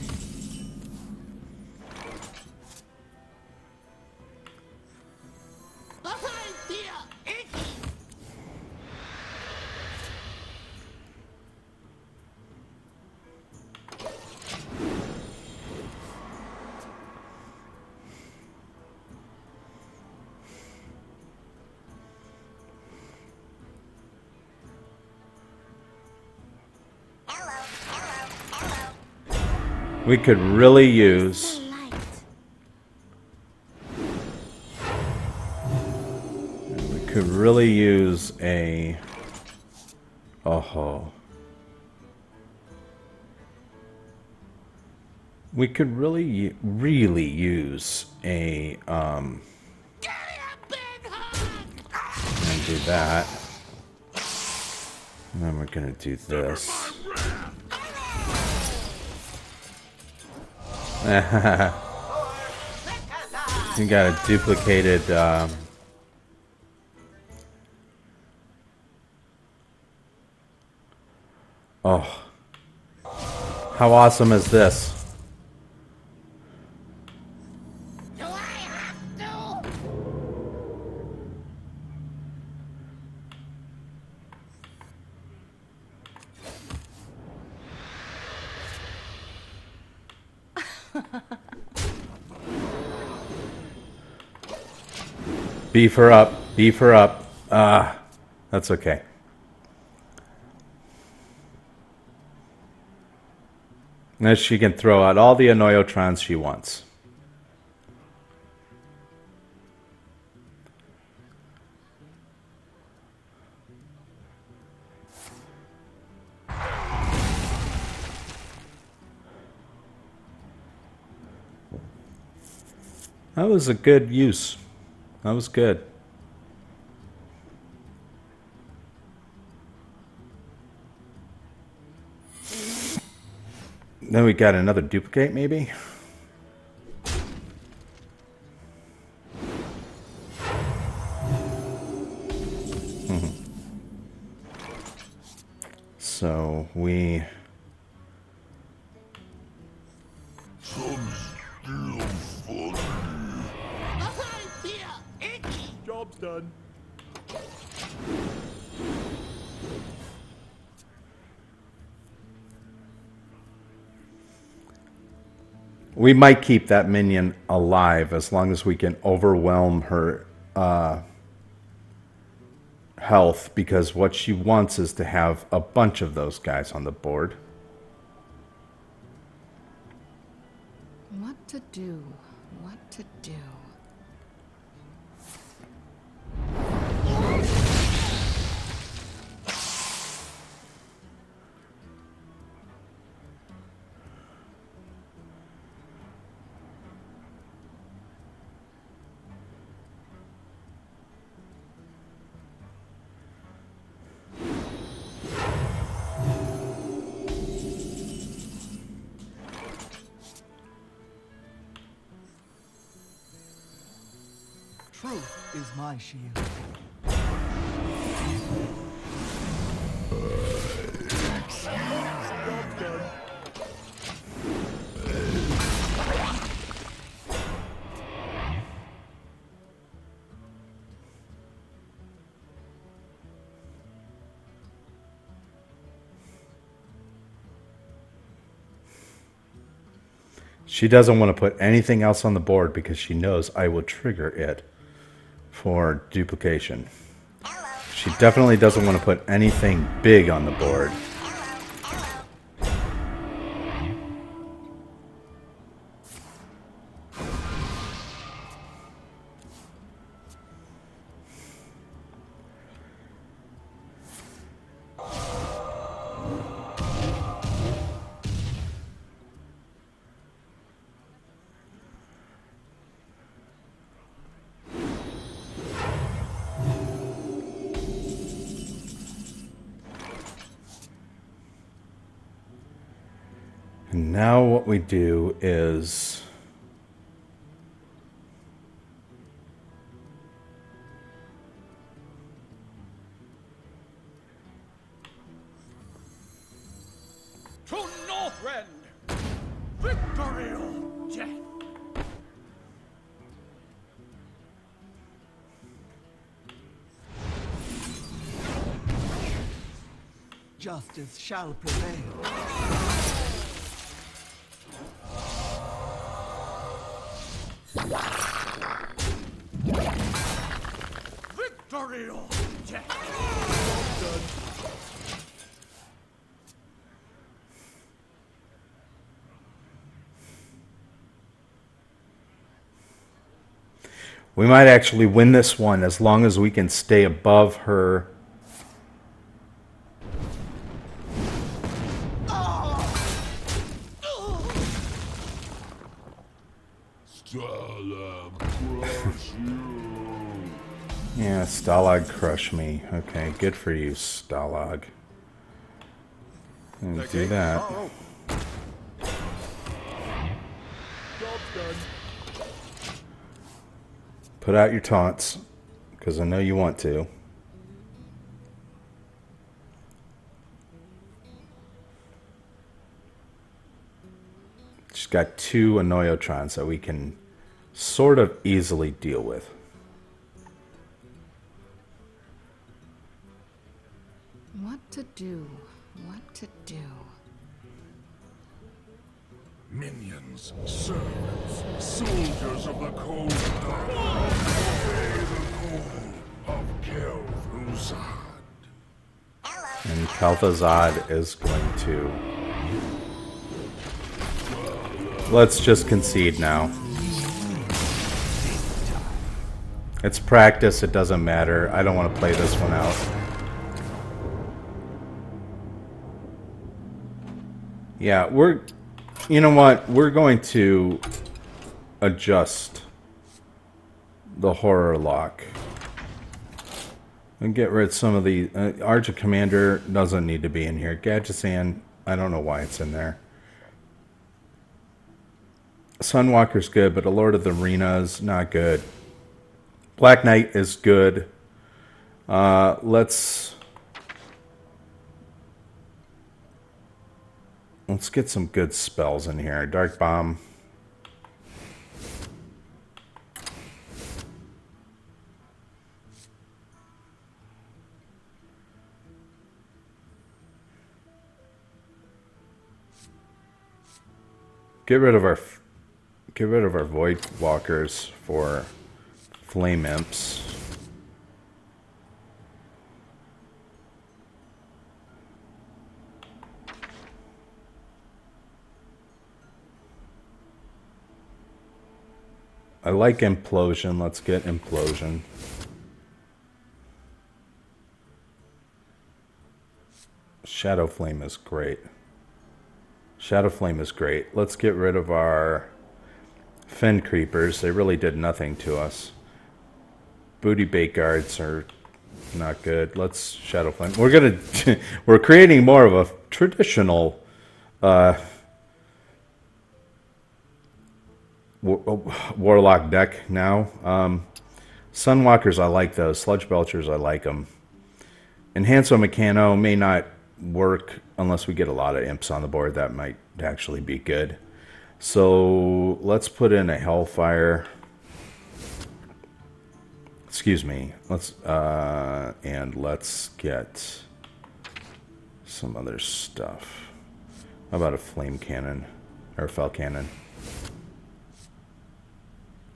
We could really use... We could really use a... Oh. We could really use a... And do that. And then we're gonna do this. You got a duplicated oh, how awesome is this? Do I have to? Beef her up. Beef her up. That's okay. Now she can throw out all the Annoyotrons she wants. That was a good use. That was good. Then we got another duplicate, maybe? So we... Job's done. We might keep that minion alive as long as we can overwhelm her health, because what she wants is to have a bunch of those guys on the board. What to do? What to do? Truth is my shield. Job's done. She doesn't want to put anything else on the board because she knows I will trigger it for duplication. She definitely doesn't want to put anything big on the board. Now what we do is To Northrend! Victory or death! Justice shall prevail. Victory or death! we might actually win this one as long as we can stay above her. Stalag crush you. Yeah, Stalag crush me. Okay, good for you, Stalag. And The do gates that. are open. Job's done. Put out your taunts, because I know you want to. She's got 2 Annoyotrons that we can sort of easily deal with. What to do? What to do? Minions, servants, soldiers of the cold dark. Obey the call of Kel'Thuzad. And Kel'Thuzad is going to... Let's just concede now. It's practice, it doesn't matter. I don't want to play this one out. Yeah, you know what? We're going to adjust the horror lock and get rid of some of the... Archer Commander doesn't need to be in here. Gadgetzan, I don't know why it's in there. Sunwalker's good, but a Lord of the Arena's not good. Black Knight is good. Let's get some good spells in here. Dark Bomb. Get rid of our Void Walkers for Flame Imps. I like Implosion. Let's get Implosion. Shadow Flame is great. Shadow Flame is great. Let's get rid of our Fen Creepers. They really did nothing to us. Booty Bait Guards are not good. Let's Shadow Flame. We're creating more of a traditional Warlock deck now. Sunwalkers, I like those. Sludge Belchers, I like them. Enhancer Mechano may not work unless we get a lot of imps on the board. That might actually be good. So let's put in a Hellfire. Excuse me. Let's get some other stuff. How about a Flame Cannon or a Fel Cannon?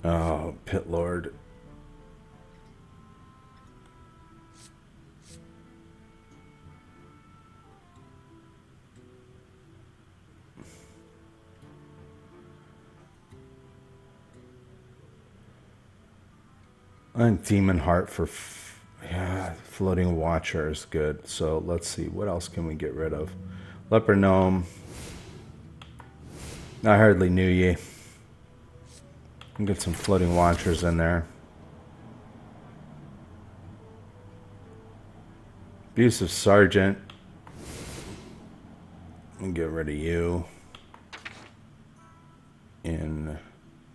Oh, Pit Lord. And Demon Heart for Floating Watcher is good. So let's see, what else can we get rid of? Leper Gnome. I hardly knew ye. Get some Floating Watchers in there. Abusive Sergeant. And get rid of you. in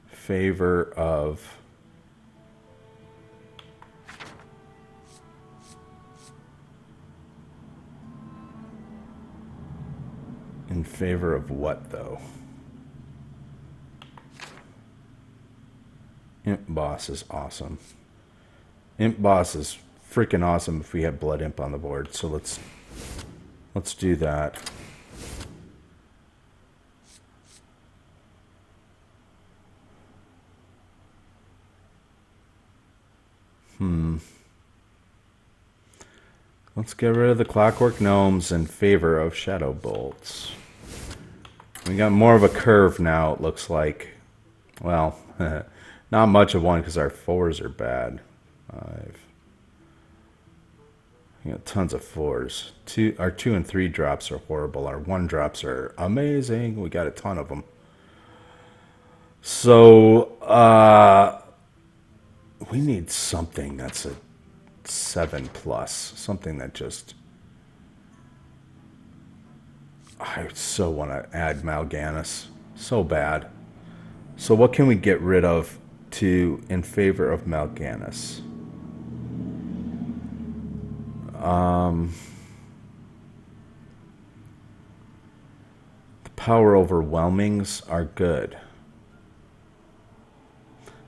favor of what, though? Imp Boss is awesome. Imp Boss is freaking awesome if we have Blood Imp on the board. So let's do that. Let's get rid of the Clockwork Gnomes in favor of Shadow Bolts. We got more of a curve now, it looks like. Well, not much of one because our 4s are bad. 5. We got tons of 4s. Our 2 and 3 drops are horrible. Our 1 drops are amazing. We got a ton of them. So, we need something that's a 7+. Something that just... I so want to add Mal'Ganis. So bad. So what can we get rid of in favor of Mal'Ganis? The power overwhelmings are good.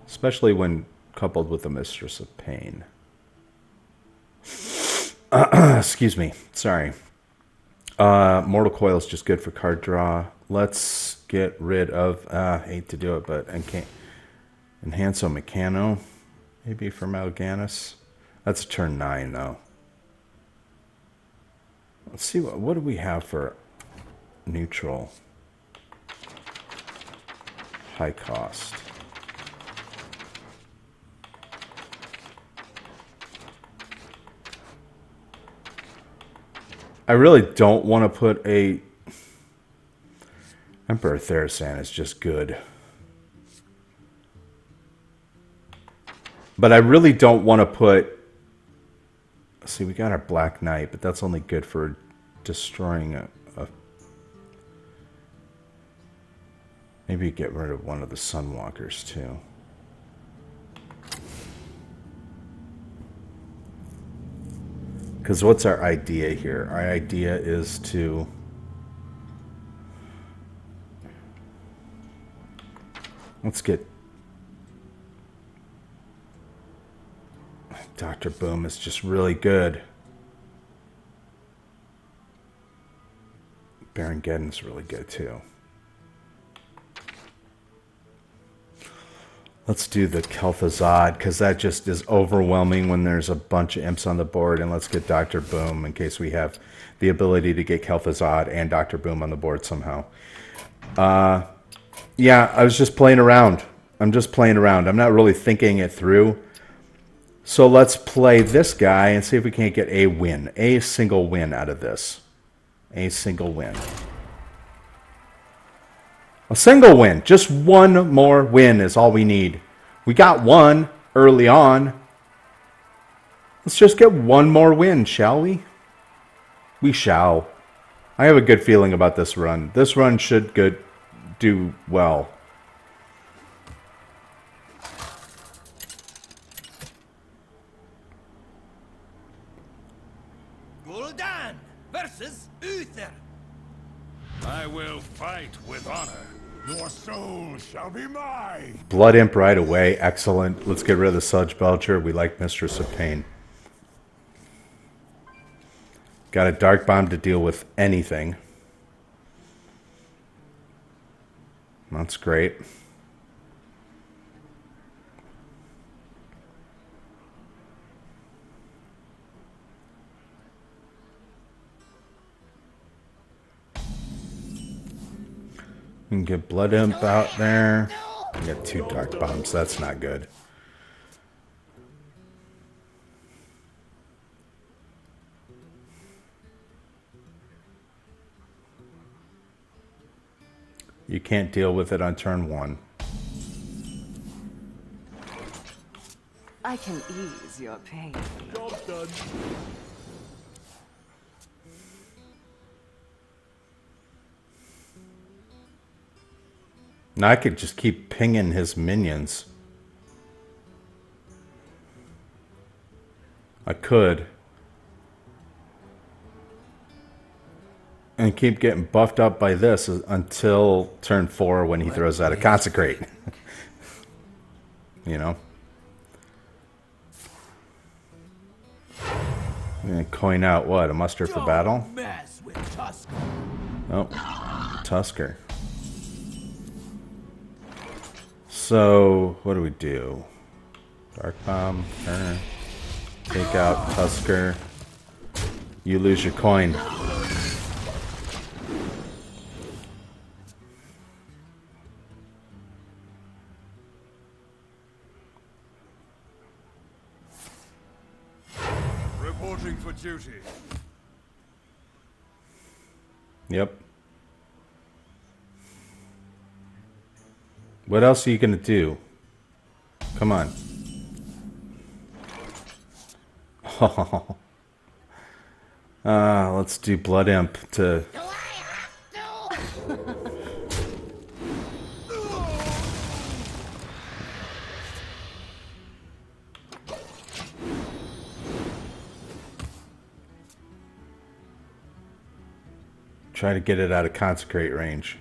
Especially when coupled with the Mistress of Pain. Excuse me. Sorry. Mortal Coil is just good for card draw. Let's get rid of... hate to do it, but Enhanso Mechano. Maybe for Mal'Ganis. That's turn 9, though. Let's see, what do we have for neutral? High cost. I really don't want to put a... Emperor Therasan is just good. But I really don't want to put... See, we got our Black Knight, but that's only good for destroying a... Maybe get rid of one of the Sunwalkers, too. Because what's our idea here? Our idea is to... Let's get... Dr. Boom is just really good. Baron Geddon's really good, too. Let's do the Kel'Thuzad, because that just is overwhelming when there's a bunch of imps on the board. And let's get Dr. Boom in case we have the ability to get Kel'Thuzad and Dr. Boom on the board somehow. Yeah, I was just playing around. I'm just playing around. I'm not really thinking it through. So let's play this guy and see if we can't get a win. A single win out of this. A single win. A single win. Just one more win is all we need. We got one early on. Let's just get one more win, shall we? We shall. I have a good feeling about this run. This run should do well. Gul'dan versus Uther. I will fight with honor. Your soul shall be mine. Blood Imp right away. Excellent. Let's get rid of the Sludge Belcher. We like Mistress of Pain. Got a Dark Bomb to deal with anything. That's great. We can get Blood Imp out there. We got 2 Dark Bombs. That's not good. You can't deal with it on turn 1. I can ease your pain. Job done. Now I could just keep pinging his minions. I could. And keep getting buffed up by this until turn 4 when he throws out a Consecrate. You know? And coin out what? A muster for battle? Mess with Tusker. Oh, Tusker. So, what do we do? Dark Bomb, turn. Take out Tusker. You lose your coin. Reporting for duty. Yep. What else are you going to do? Come on. Let's do Blood Imp to... Do I have to? Try to get it out of Consecrate range.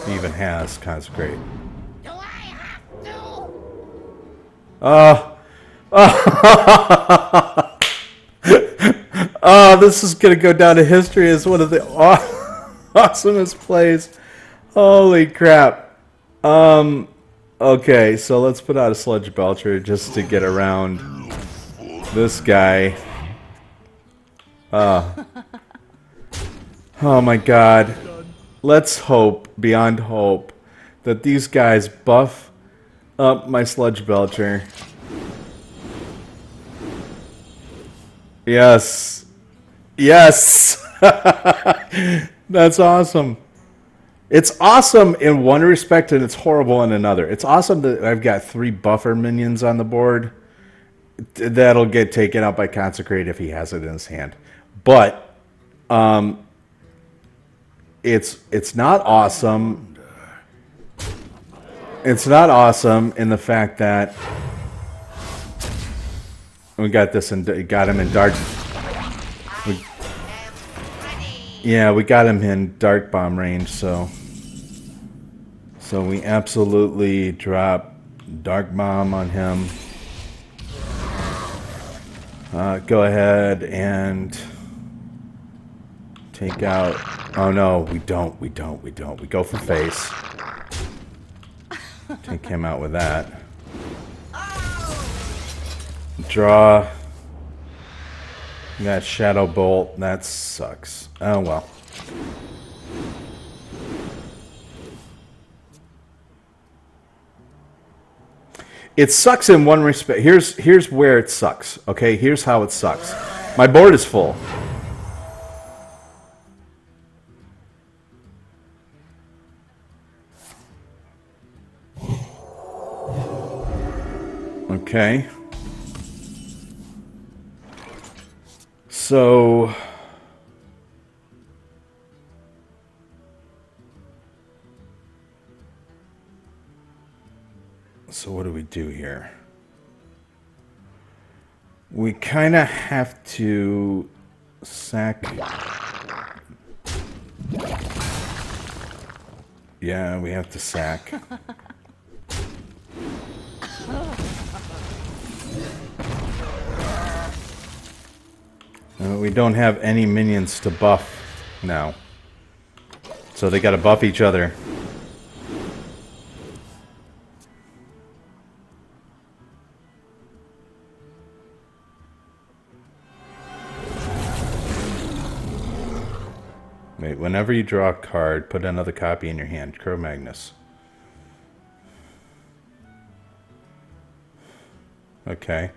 He even has Consecrate. Do I have to? This is going to go down to history as one of the awesomest plays. Holy crap. Okay, so let's put out a Sludge Belcher just to get around this guy. Oh my god. Let's hope, beyond hope, that these guys buff up my Sludge Belcher. Yes. Yes! That's awesome. It's awesome in one respect and it's horrible in another. It's awesome that I've got 3 buffer minions on the board. That'll get taken out by Consecrate if he has it in his hand. But it's not awesome. It's not awesome in the fact that we got this and got him in dark. Yeah, we got him in Dark Bomb range, so we absolutely drop Dark Bomb on him. Go ahead and take out... Oh no, we don't. We go for face. Take him out with that. Draw. That Shadow Bolt, that sucks. Oh well. It sucks in one respect. Here's where it sucks. Okay, here's how it sucks. My board is full. Okay. So what do we do here? We kind of have to sack. Yeah, we have to sack. We don't have any minions to buff now. So they got to buff each other. Wait, whenever you draw a card, put another copy in your hand. Cro-Magnus. Okay.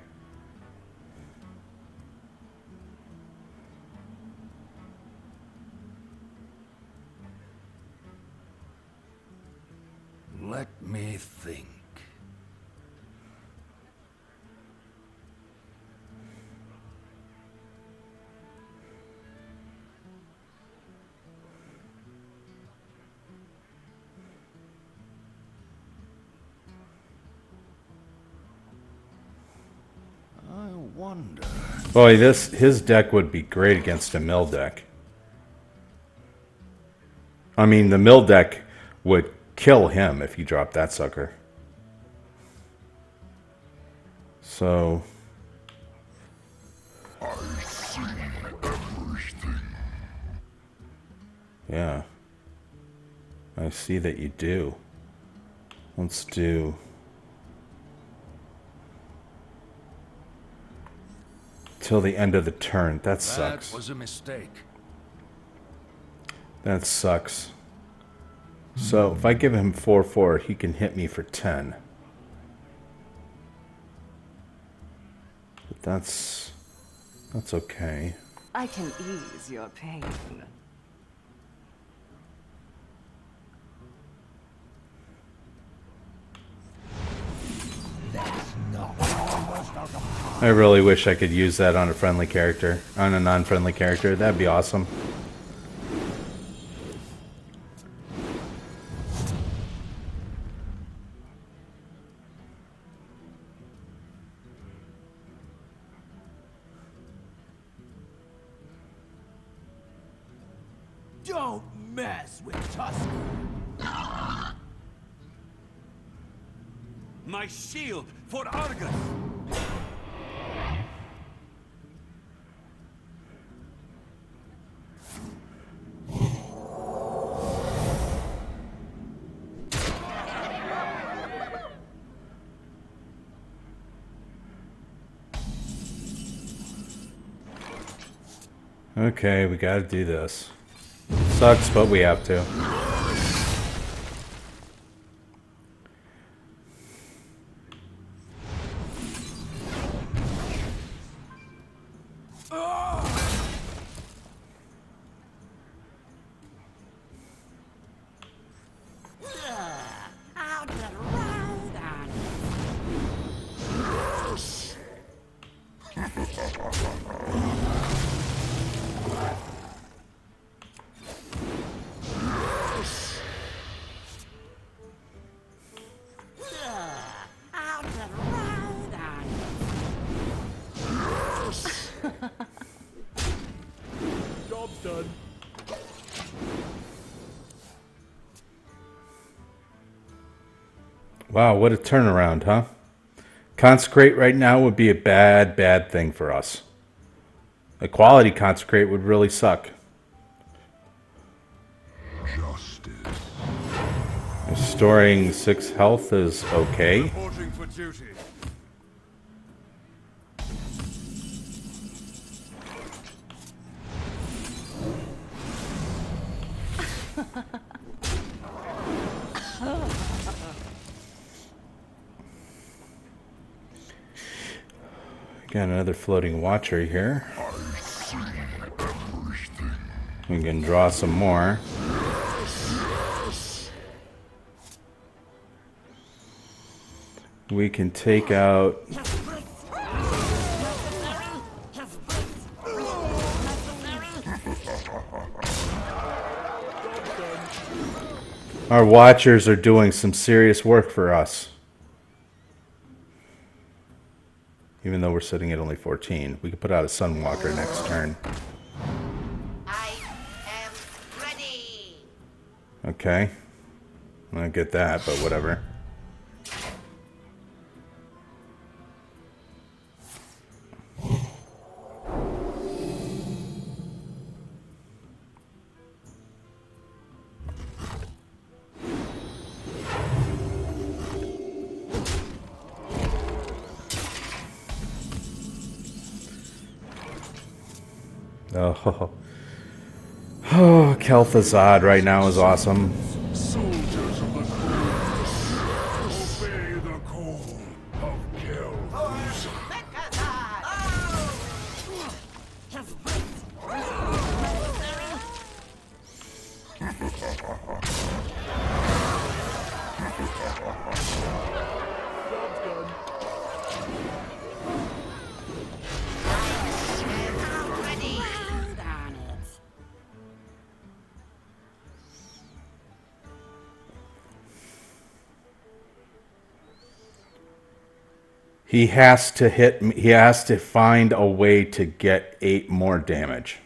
Let me think. wonder. Boy, his deck would be great against a mill deck. I mean, the mill deck would kill him if he dropped that sucker. So... yeah. I see that you do. Let's do... till the end of the turn. That sucks. That was a mistake. That sucks. So, if I give him 4/4, he can hit me for 10. But that's okay. I can ease your pain. I really wish I could use that on a friendly character, on a non-friendly character. That'd be awesome. Don't mess with Tusker. My shield for Argus! Okay, we gotta do this. Sucks, but we have to. I'll get around on I'll get around on Job's done. Wow, what a turnaround, huh? Consecrate right now would be a bad thing for us. A quality consecrate would really suck. Justice. Restoring 6 health is okay. Reporting for duty. Got another floating watcher here. We can draw some more. We can take out... Our watchers are doing some serious work for us. Even though we're sitting at only 14. We could put out a Sunwalker next turn. I am ready. Okay. I don't get that, but whatever. Oh, oh, Kel'Thuzad right now is awesome. Soldiers of the Cross, obey the call of Kel'Thuzad. He has to hit me. He has to find a way to get 8 more damage.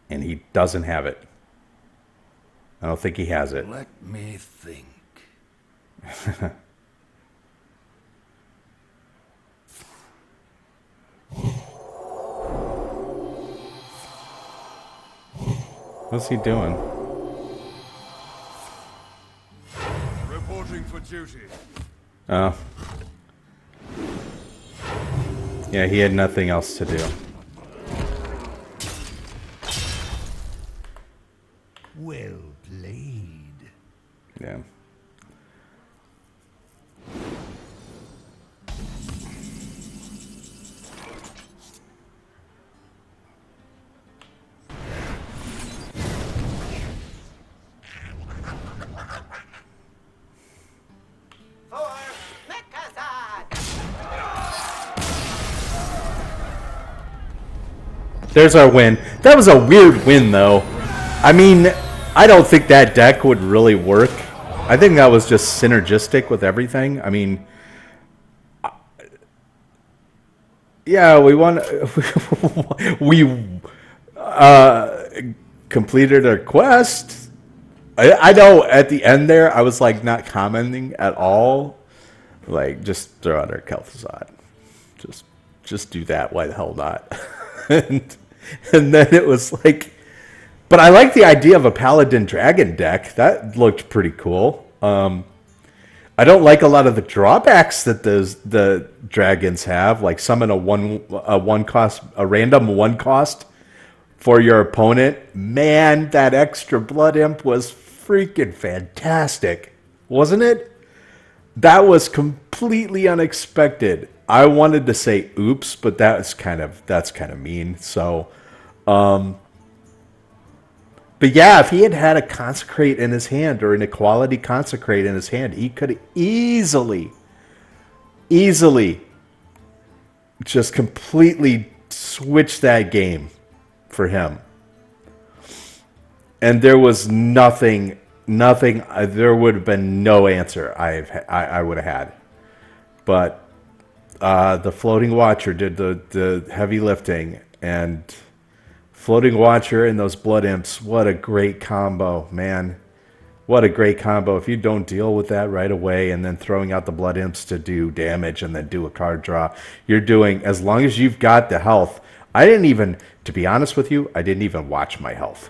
And he doesn't have it. I don't think he has it. Let me think. What's he doing? Reporting for duty. Oh. Yeah, he had nothing else to do. Well played. Yeah. There's our win. That was a weird win, though. I mean, I don't think that deck would really work. I think that was just synergistic with everything. I mean, yeah, we won. We completed our quest. I know at the end there, I was like not commenting at all. Like, just throw out our Kel'Thuzad. Just do that. Why the hell not? and then it was like, but I like the idea of a Paladin Dragon deck. That looked pretty cool. I don't like a lot of the drawbacks that the dragons have, like summon a random one cost for your opponent. Man, that extra Blood Imp was freaking fantastic, wasn't it? That was completely unexpected. I wanted to say oops, but that's kind of mean. So, but yeah, if he had had a Consecrate in his hand or an Equality Consecrate in his hand, he could easily just completely switch that game for him. And there was nothing. There would have been no answer I would have had, but. The Floating Watcher did the heavy lifting, and Floating Watcher and those Blood Imps, what a great combo, man. What a great combo. If you don't deal with that right away and then throwing out the Blood Imps to do damage and then do a card draw, you're doing, as long as you've got the health. I didn't even, to be honest with you, I didn't even watch my health.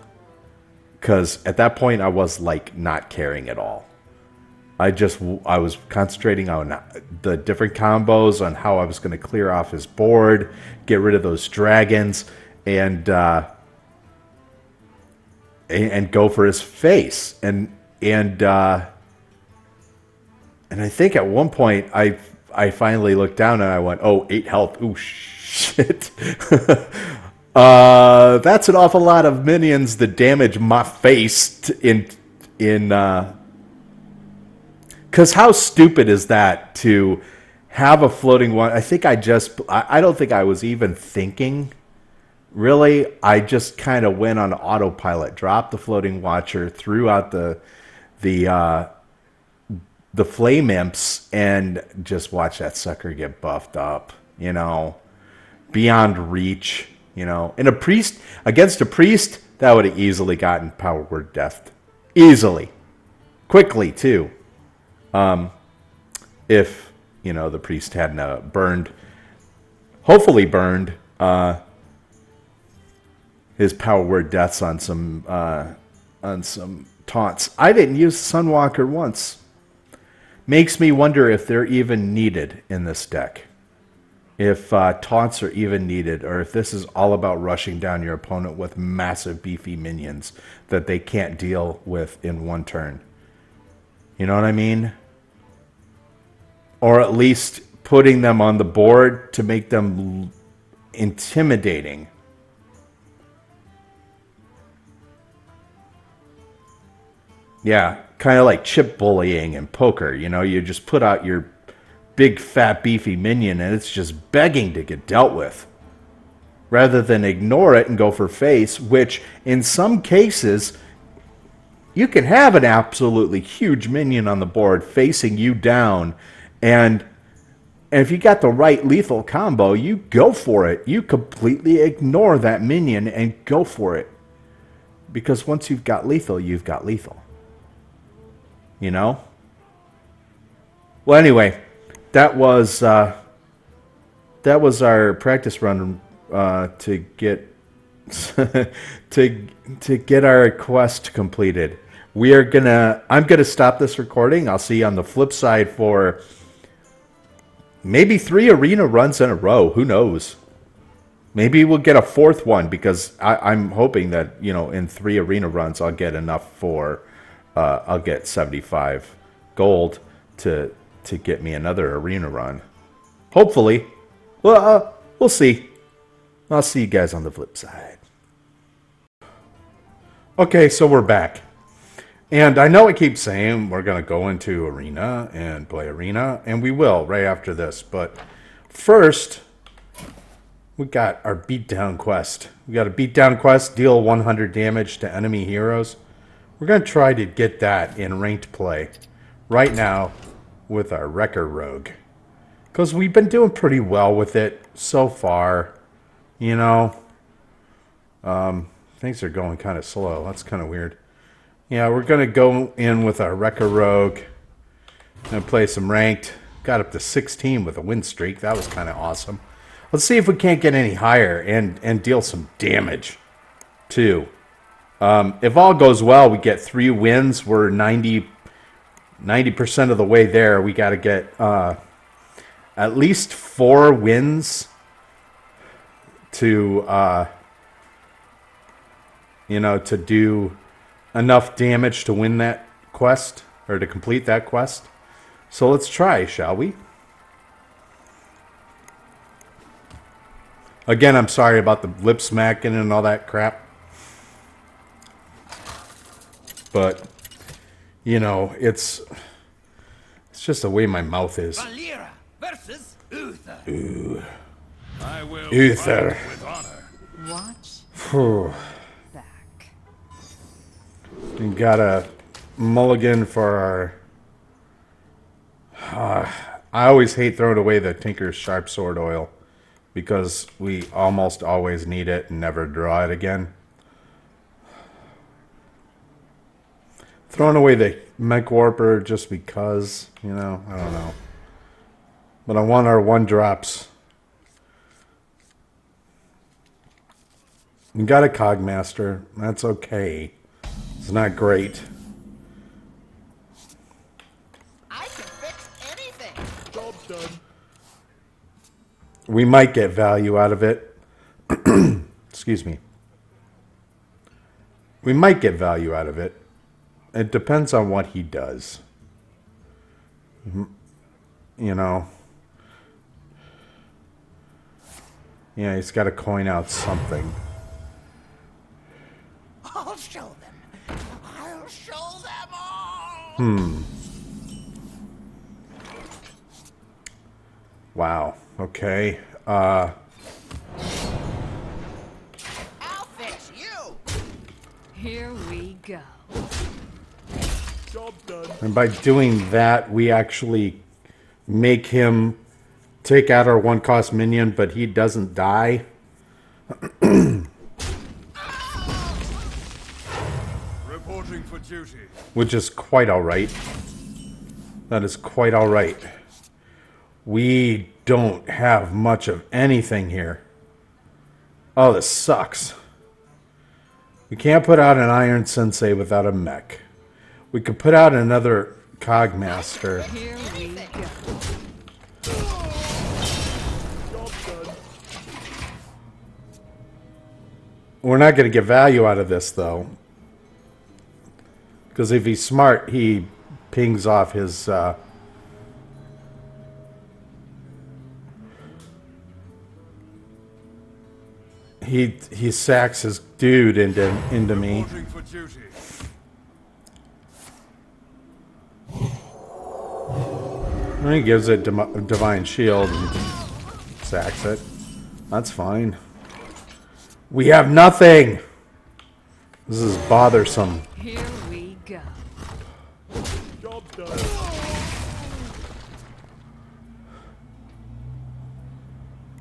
Because at that point I was like not caring at all. I was concentrating on the different combos, on how I was going to clear off his board, get rid of those dragons, and go for his face. And I think at one point I finally looked down and I went, oh, 8 health. Ooh, shit. That's an awful lot of minions that damage my face in because how stupid is that to have a floating one? I don't think I was even thinking, really. I just kind of went on autopilot, dropped the Floating Watcher, threw out the Flame Imps, and just watched that sucker get buffed up, beyond reach, And a priest, against a priest, that would have easily gotten Power Word Death. Easily. Quickly, too. If the priest hadn't hopefully burned his Power Word Deaths on some taunts. I didn't use Sunwalker once. Makes me wonder if they're even needed in this deck. If taunts are even needed, or if this is all about rushing down your opponent with massive beefy minions that they can't deal with in one turn. You know what I mean? Or at least putting them on the board to make them intimidating. Yeah, kind of like chip bullying in poker. You just put out your big, fat, beefy minion and it's just begging to get dealt with. Rather than ignore it and go for face, which in some cases, you can have an absolutely huge minion on the board facing you down, and And if you got the right lethal combo, you go for it. You completely ignore that minion and go for it. Because once you've got lethal, you've got lethal. You know? Well, anyway, that was our practice run to get to get our quest completed. I'm gonna stop this recording. I'll see you on the flip side for maybe 3 arena runs in a row. Who knows? Maybe we'll get a 4th one because I'm hoping that, you know, in 3 arena runs I'll get enough for I'll get 75 gold to get me another arena run. Hopefully. Well, we'll see. I'll see you guys on the flip side. Okay, so we're back. And I know I keep saying we're going to go into arena and play arena, and we will right after this. But first, we got our beatdown quest. We got a beatdown quest, deal 100 damage to enemy heroes. We're going to try to get that in ranked play right now with our Wrecker Rogue. Because we've been doing pretty well with it so far. You know, things are going kind of slow. That's kind of weird. Yeah, we're going to go in with our Wrecker Rogue and play some ranked. Got up to 16 with a win streak. That was kind of awesome. Let's see if we can't get any higher and deal some damage, too. If all goes well, we get 3 wins. We're 90% of the way there. We got to get at least 4 wins to, you know, to do enough damage to win that quest, or to complete that quest. So let's try, shall we? Again, I'm sorry about the lip smacking and all that crap. But, you know, it's just the way my mouth is. Valera versus Uther. Ooh. I will Uther. fight with honor. Watch Phew. back. We got a mulligan for our... I always hate throwing away the Tinker's Sharp Sword oil because we almost always need it and never draw it again. Throwing away the Mech Warper just because, you know, I don't know. But I want our 1-drops. We got a Cogmaster. That's okay. It's not great. I can fix anything. Job done. We might get value out of it. Excuse me. We might get value out of it. It depends on what he does. You know. Yeah, he's got to coin out something. I'll show them. I'll show them all. Wow. Okay. I'll fix you. Here we go. Job done. And by doing that, we actually make him take out our 1-cost minion, but he doesn't die. Reporting for duty. Which is quite alright. That is quite alright. We don't have much of anything here. Oh, this sucks. We can't put out an Iron Sensei without a mech. We could put out another Cogmaster. Here we go. Job done. We're not going to get value out of this, though. Because if he's smart, he pings off his... He sacks his dude into me. Reporting for duty. And he gives it Divine Shield and sacks it. That's fine. We have nothing! This is bothersome. Here we go. Job done.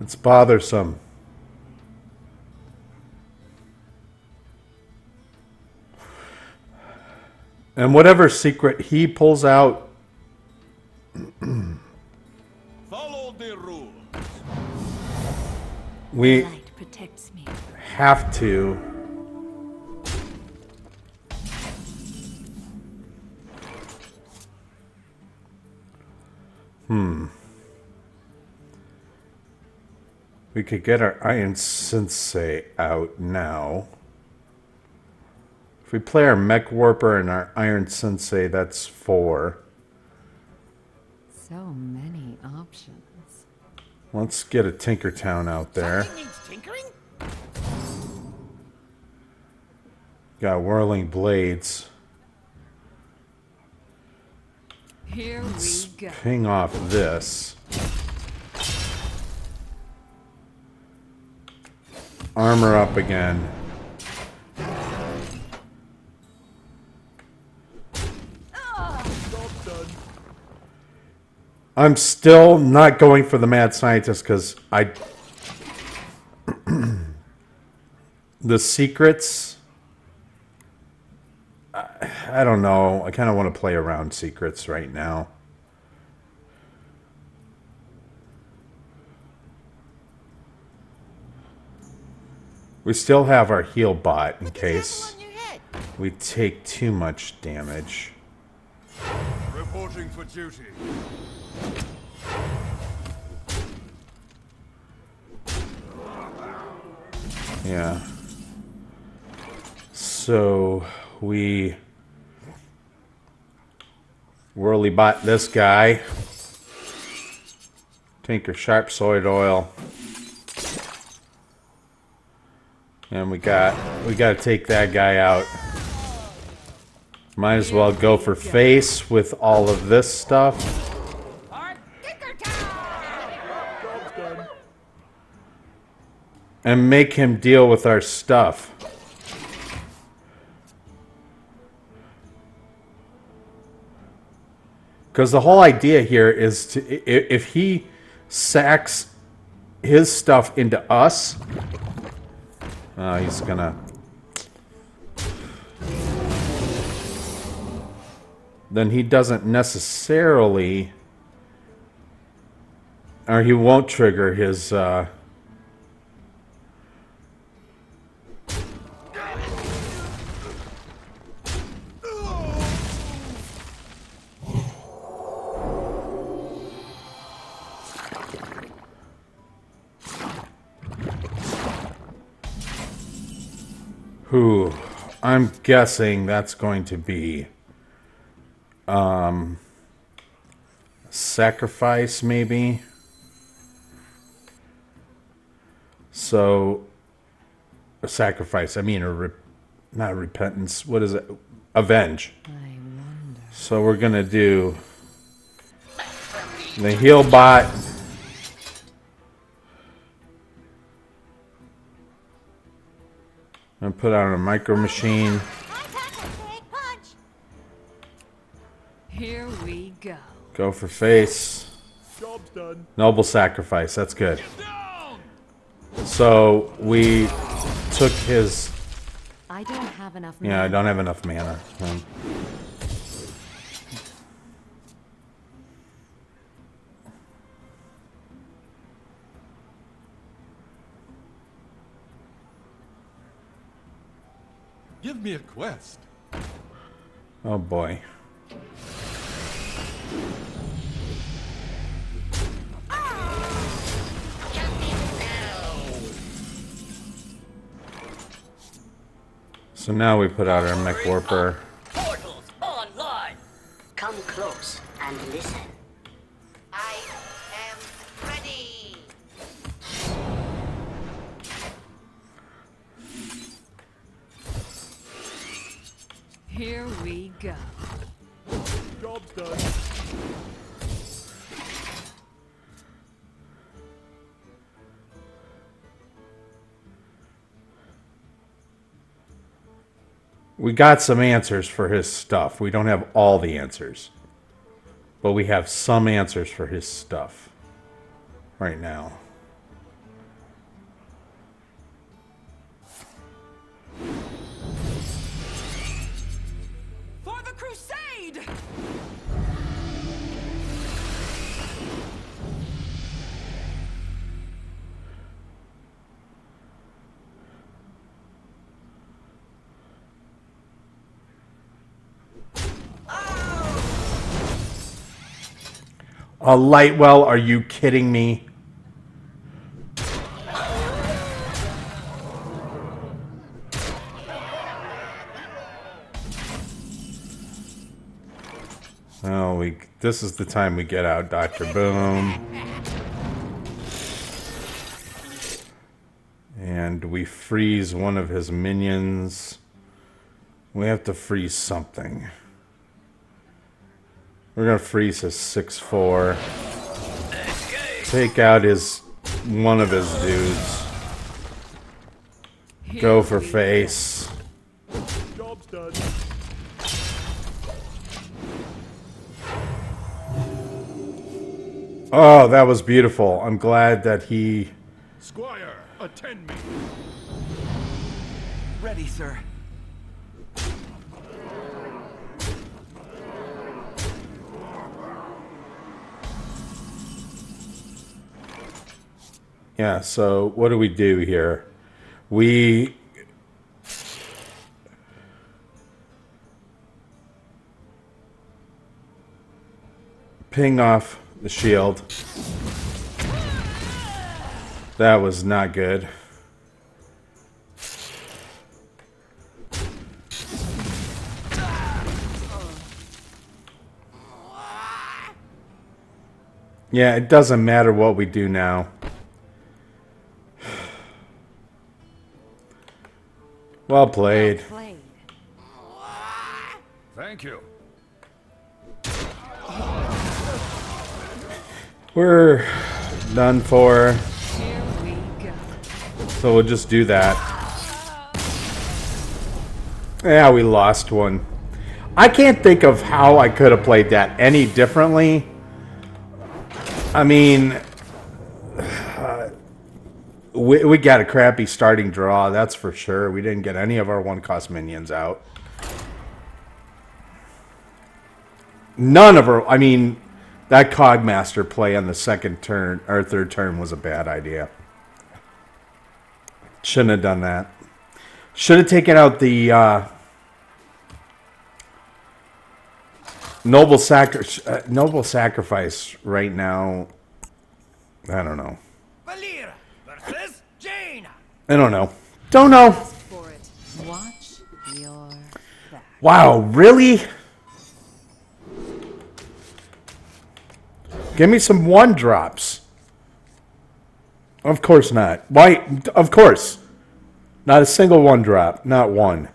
It's bothersome. And whatever secret he pulls out, Follow the rules. we Light protects me. have to. We could get our Iron Sensei out now. If we play our Mech Warper and our Iron Sensei, that's 4. So many options. Let's get a Tinkertown out there. Something needs tinkering? Got Whirling Blades. Here Let's we go. ping off this. Armor up again. I'm still not going for the Mad Scientist because the secrets, I don't know. I kind of want to play around secrets right now. We still have our heal bot in case On your head. we take too much damage. Reporting for duty. Yeah. So we whirly bot this guy. Tinker Sharp Sword Oil. And we got to take that guy out. Might as well go for face with all of this stuff. And make him deal with our stuff. Because the whole idea here is to, if he sacks his stuff into us, he's gonna. Then he doesn't necessarily, or he won't trigger his. Who I'm guessing that's going to be sacrifice, maybe. So a sacrifice, I mean not repentance, what is it? Avenge. I wonder. So we're gonna do the heal bot. And put on a micro machine. Here we go. Go for face. Job's done. Noble sacrifice. That's good. So we took his. I don't have enough. Yeah, I don't have enough mana. Give me a quest. Oh boy. So now we put out our Mech Warper. Portals online. Come close and listen. I am ready. Here we go. Job's done. We got some answers for his stuff. We don't have all the answers. But we have some answers for his stuff right now. A light well? Are you kidding me? Oh, this is the time we get out Dr. Boom. And we freeze one of his minions. We have to freeze something. We're going to freeze his 6/4. Take out one of his dudes. Go for face. Job's done. Oh, that was beautiful. I'm glad that he... Squire, attend me. Ready, sir. Yeah, so what do we do here? We... ping off the shield. That was not good. Yeah, it doesn't matter what we do now. Well played. Thank you. We're done for. Here we go. So we'll just do that. Yeah, we lost one. I can't think of how I could have played that any differently. I mean, we got a crappy starting draw, that's for sure. We didn't get any of our one-cost minions out. None of our... I mean, that Cogmaster play on the second turn, or third turn, was a bad idea. Shouldn't have done that. Should have taken out the noble sacrifice right now. I don't know. Valera versus Jaina. I don't know. Don't know. For it. Watch your back. Wow, really? Give me some one drops. Of course not. Why? Of course. Not a single one drop. Not one.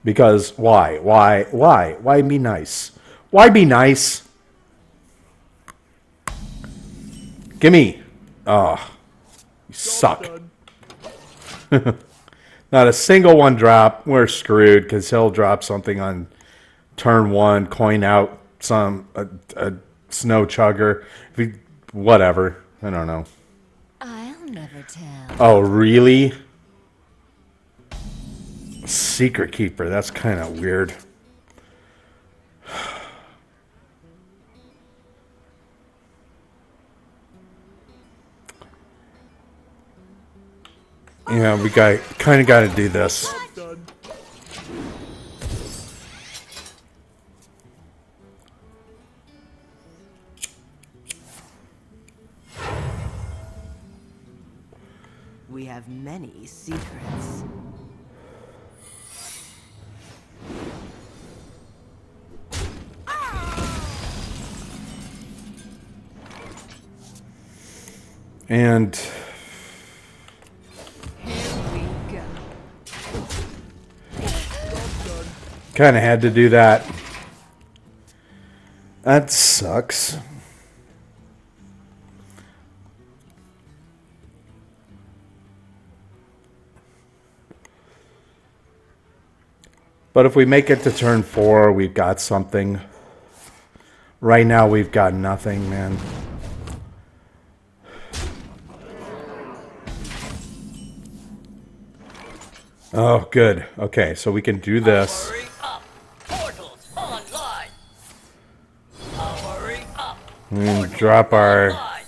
Because why? Why? Why? Why be nice? Why be nice? Give me. Oh. You suck. Not a single one drop. We're screwed because he'll drop something on turn one, coin out some a snow chugger. Whatever. I don't know. I'll never tell. Oh, really? Secret Keeper. That's kind of weird. Yeah, we kind of got to do this. Done. We have many secrets. And Here we go. kind of had to do that. That sucks. But if we make it to turn 4, we've got something. Right now, we've got nothing, man. Oh, good. Okay, so we can do this. Hurry up. Portals online. Hurry up. And drop our Online.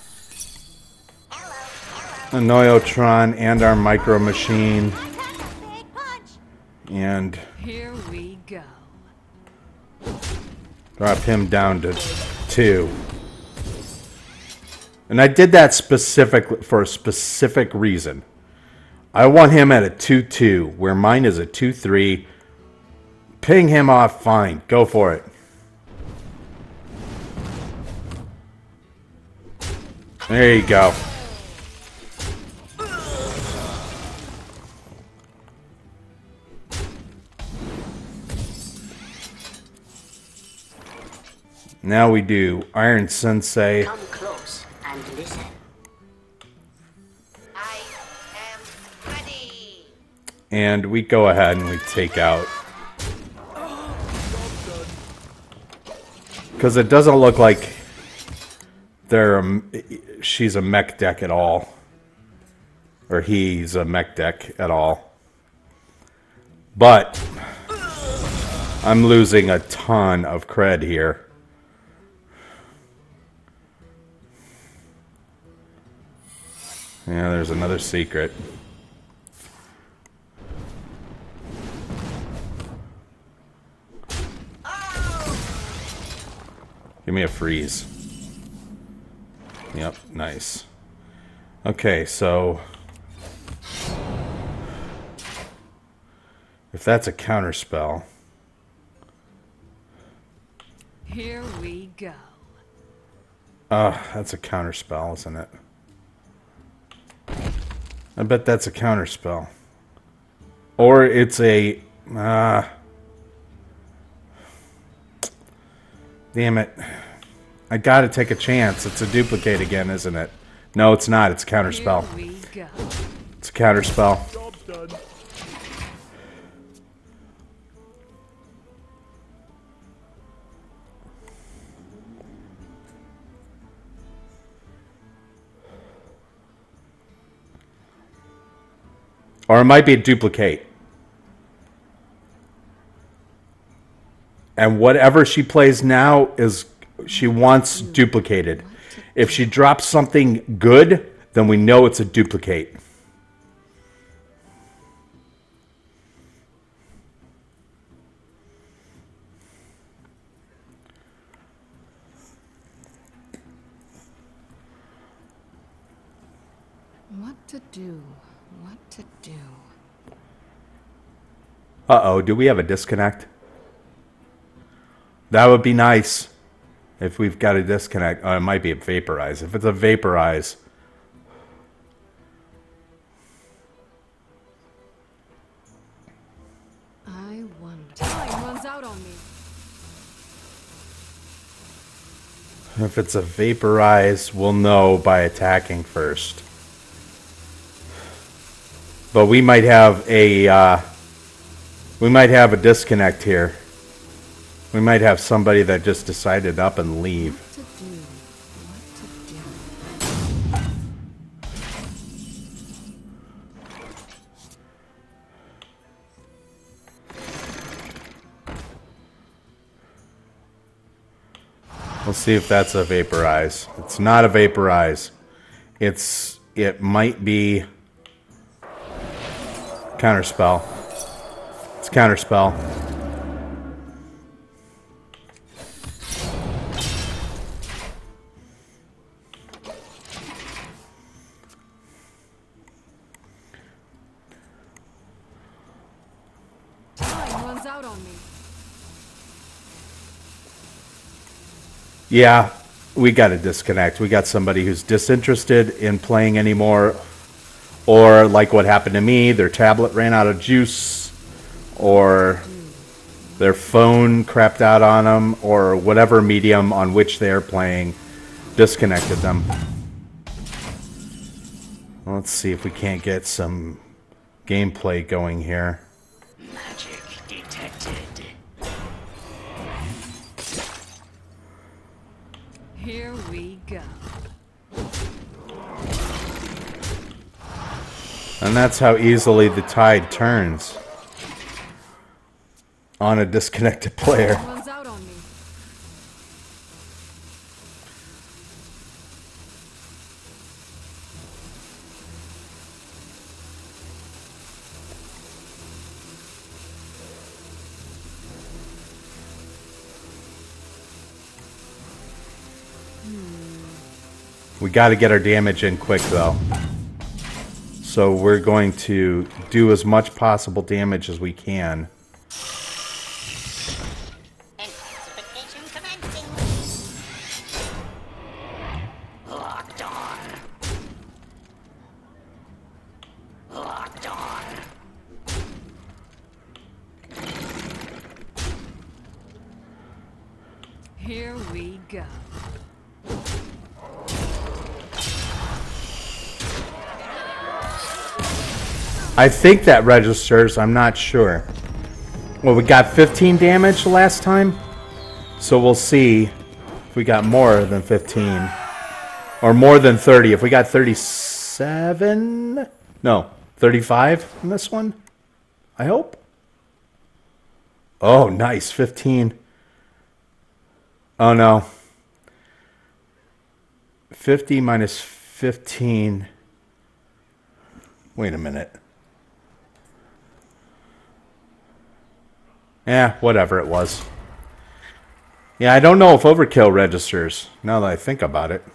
Anoyotron and our Micro Machine. And Here we go. drop him down to 2. And I did that specifically for a specific reason. I want him at a 2-2, where mine is a 2-3. Ping him off, fine. Go for it. There you go. Now we do Iron Sensei. Come close and listen. I am ready. And we go ahead and we take out. Because it doesn't look like she's a mech deck at all. Or he's a mech deck at all. But I'm losing a ton of cred here. Yeah, there's another secret. Give me a freeze. Yep, nice. Okay, so if that's a counter spell. Here we go. That's a counter spell, isn't it? I bet that's a counter spell. Or it's a damn it. I gotta take a chance. It's a duplicate again, isn't it? No, it's not. It's a counter spell. Here we go. It's a counter spell. Job's done. Or it might be a duplicate. And whatever she plays now is she wants duplicated. If she drops something good, then we know it's a duplicate. What to do? What to do? Uh-oh, do we have a disconnect? That would be nice if we've got a disconnect. Oh, it might be a vaporize. If it's a vaporize. I wonder. Time runs out on me. If it's a vaporize, we'll know by attacking first. But we might have a disconnect here. We might have somebody that just decided up and leave. What to do? What to do? We'll see if that's a vaporize. It's not a vaporize. It might be counterspell. It's counterspell. Time runs out on me. Yeah, we got to disconnect. We got somebody who's disinterested in playing anymore, or like what happened to me, their tablet ran out of juice, or their phone crapped out on them, or whatever medium on which they're playing disconnected them. Let's see if we can't get some gameplay going here. Magic detected. Here we go. And that's how easily the tide turns on a disconnected player. Time runs out on me. We got to get our damage in quick, though. So we're going to do as much possible damage as we can. Intensification commencing. Locked on. Locked on. Here we go. I think that registers. I'm not sure. Well, we got 15 damage last time. So we'll see if we got more than 15. Or more than 30. If we got 37? No, 35 in this one? I hope. Oh, nice. 15. Oh, no. 50 minus 15. Wait a minute. Yeah, whatever it was. Yeah, I don't know if overkill registers, now that I think about it.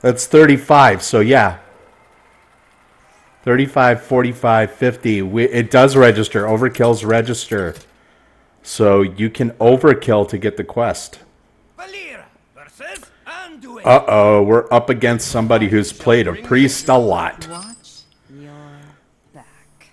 That's 35, so yeah. 35, 45, 50. It does register. Overkills register. So you can overkill to get the quest. Uh-oh, we're up against somebody who's played a priest a lot. Watch your back.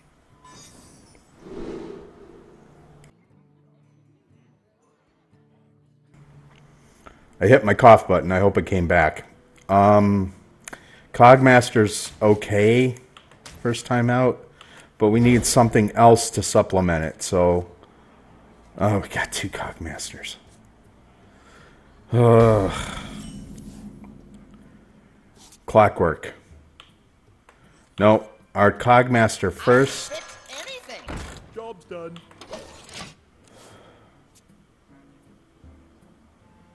I hit my cough button. I hope it came back. Cogmaster's okay first time out, but we need something else to supplement it. So, oh, we got 2 Cogmasters. Clockwork. No, our Cogmaster first. Job's done.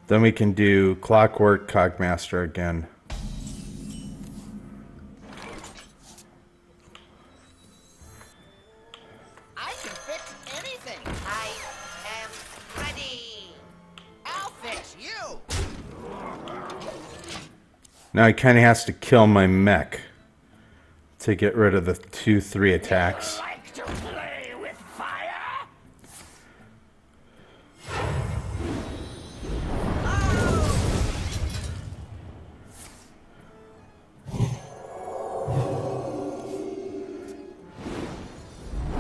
Then we can do Clockwork, Cogmaster again. I can fix anything. I am ready. I'll fix you. Now he kind of has to kill my mech to get rid of the 2-3 attacks. Like to play with fire?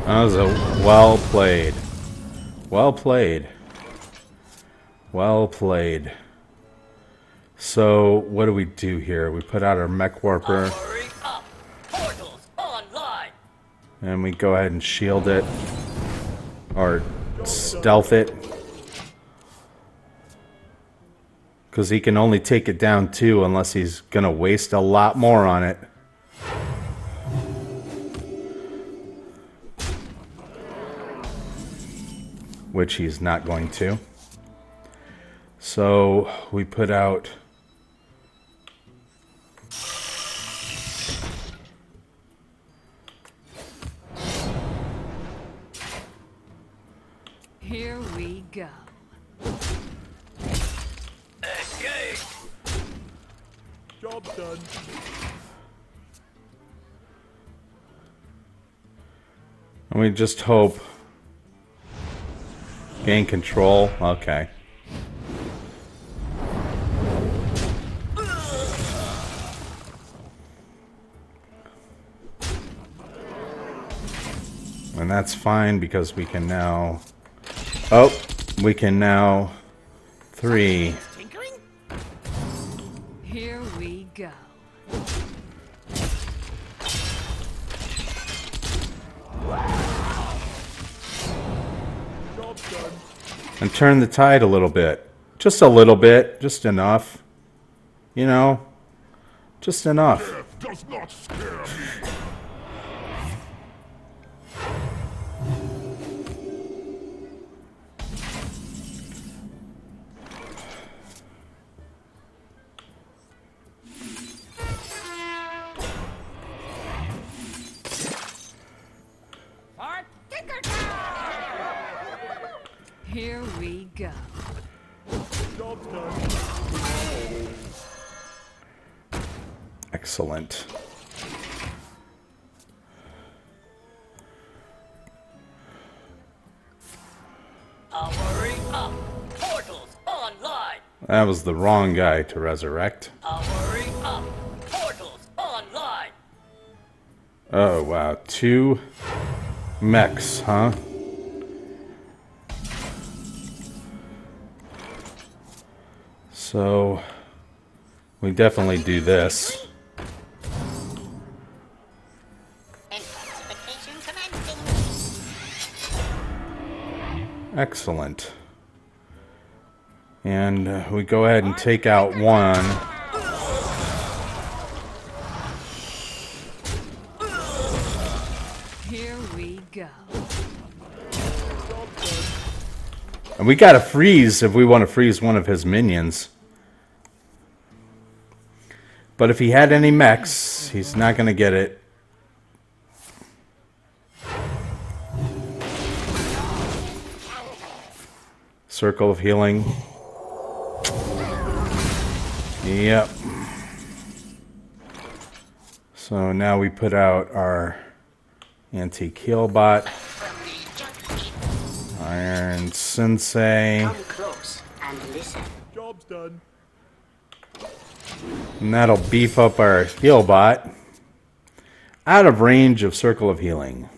That was a well played. Well played. Well played. So, what do we do here? We put out our mech warper. Hurry up. Portals online. And we go ahead and shield it. Or stealth it. Because he can only take it down 2 unless he's going to waste a lot more on it. Which he's not going to. So we put out Here we go. Escape. Job's done. and we just hope. Gain control. Okay. And that's fine because we can now... Oh, we can now... 3. Tinkering? Here we go. Job's done. And turn the tide a little bit. Just a little bit. Just enough. You know? Just enough. Death does not scare me. For Tinker Time! we go. Job's done. Excellent. Powering up. Portals online. That was the wrong guy to resurrect. Powering up. Portals online. Oh, wow. 2 mechs, huh? So, we definitely do this. Classification commencing. Excellent. And we go ahead and take out one. Here we go. And we gotta freeze if we want to freeze one of his minions. But if he had any mechs, he's not gonna get it. Circle of healing. Yep. So now we put out our anti-kill bot. Iron Sensei. Come close and listen. Job's done. And that'll beef up our heal bot. Out of range of Circle of Healing.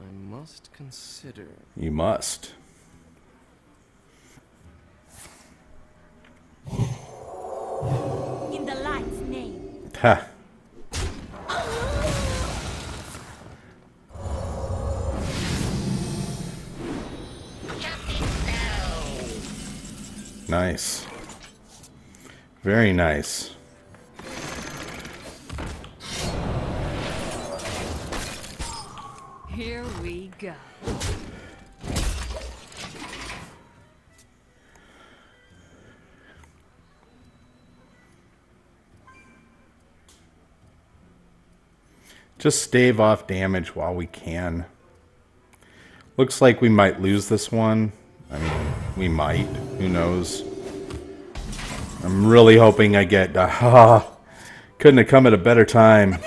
I must consider. You must. In the light's name. Ha. Nice. Very nice. Here we go. Just stave off damage while we can. Looks like we might lose this one. I mean, we might. Who knows? I'm really hoping I get... couldn't have come at a better time.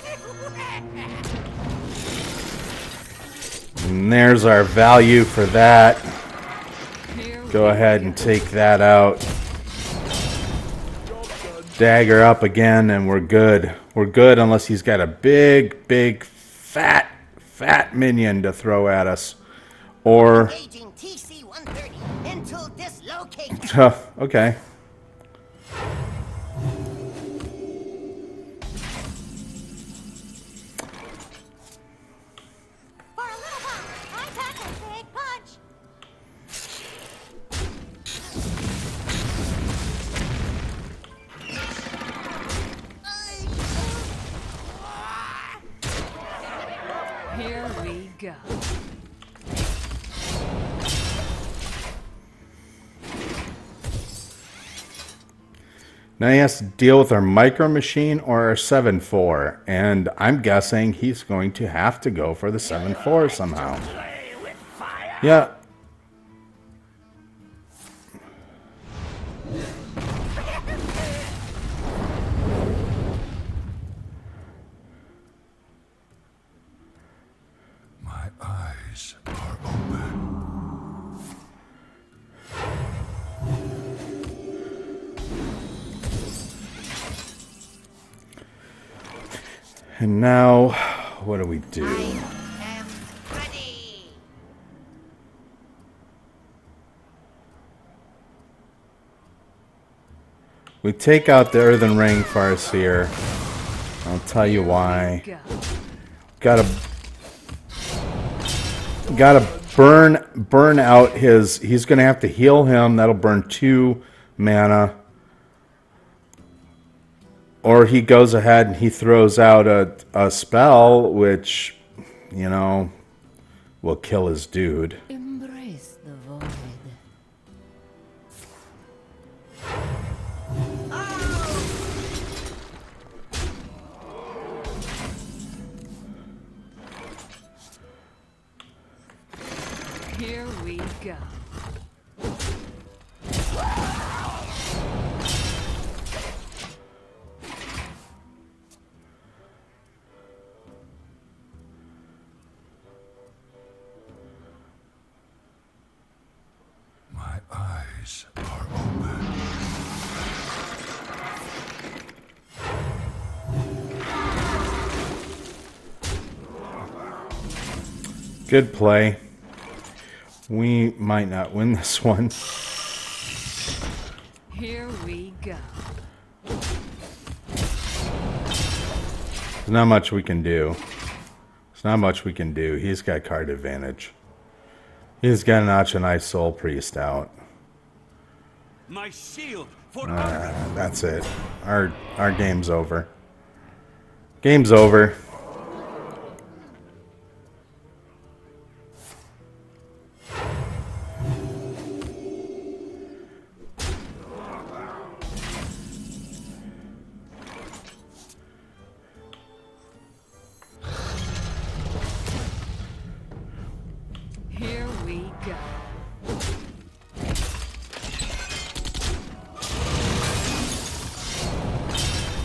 And there's our value for that. Go ahead and take that out. Dagger up again, and we're good. We're good unless he's got a big, fat minion to throw at us. Or... Engaging TC-130 into dislocation. okay. For a little while, I pack a big punch. Here we go. Now he has to deal with our Micro Machine or our 7-4. And I'm guessing he's going to have to go for the 7-4 somehow. Yeah. My eyes are open. And now, what do we do? I am ready. We take out the Earthen Ring Farseer. I'll tell you why. Gotta burn out his... He's gonna have to heal him. That'll burn 2 mana. Or he goes ahead and he throws out a spell, which, you know, will kill his dude. Embrace the go. My eyes are open. Good play. We might not win this one. Here we go. There's not much we can do. There's not much we can do. He's got card advantage. He's got an Achanai Soul Priest out. My shield for honor. That's it. Our game's over. Game's over. Here we go.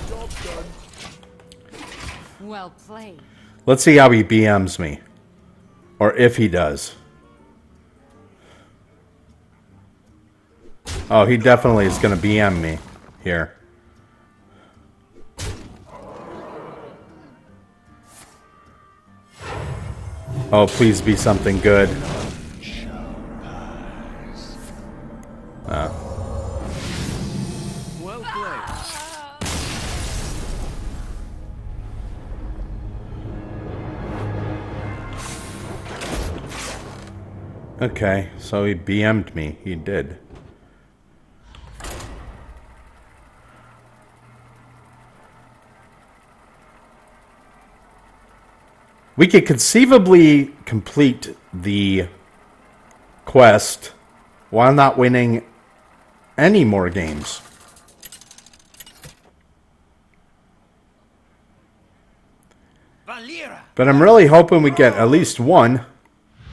Job done. Well played. Let's see how he BMs me. Or if he does. Oh, he definitely is going to BM me here. Oh, please be something good. Well played. Okay, so he BM'd me. He did. We could conceivably complete the quest while not winning any more games. Valera. But I'm really hoping we get at least one.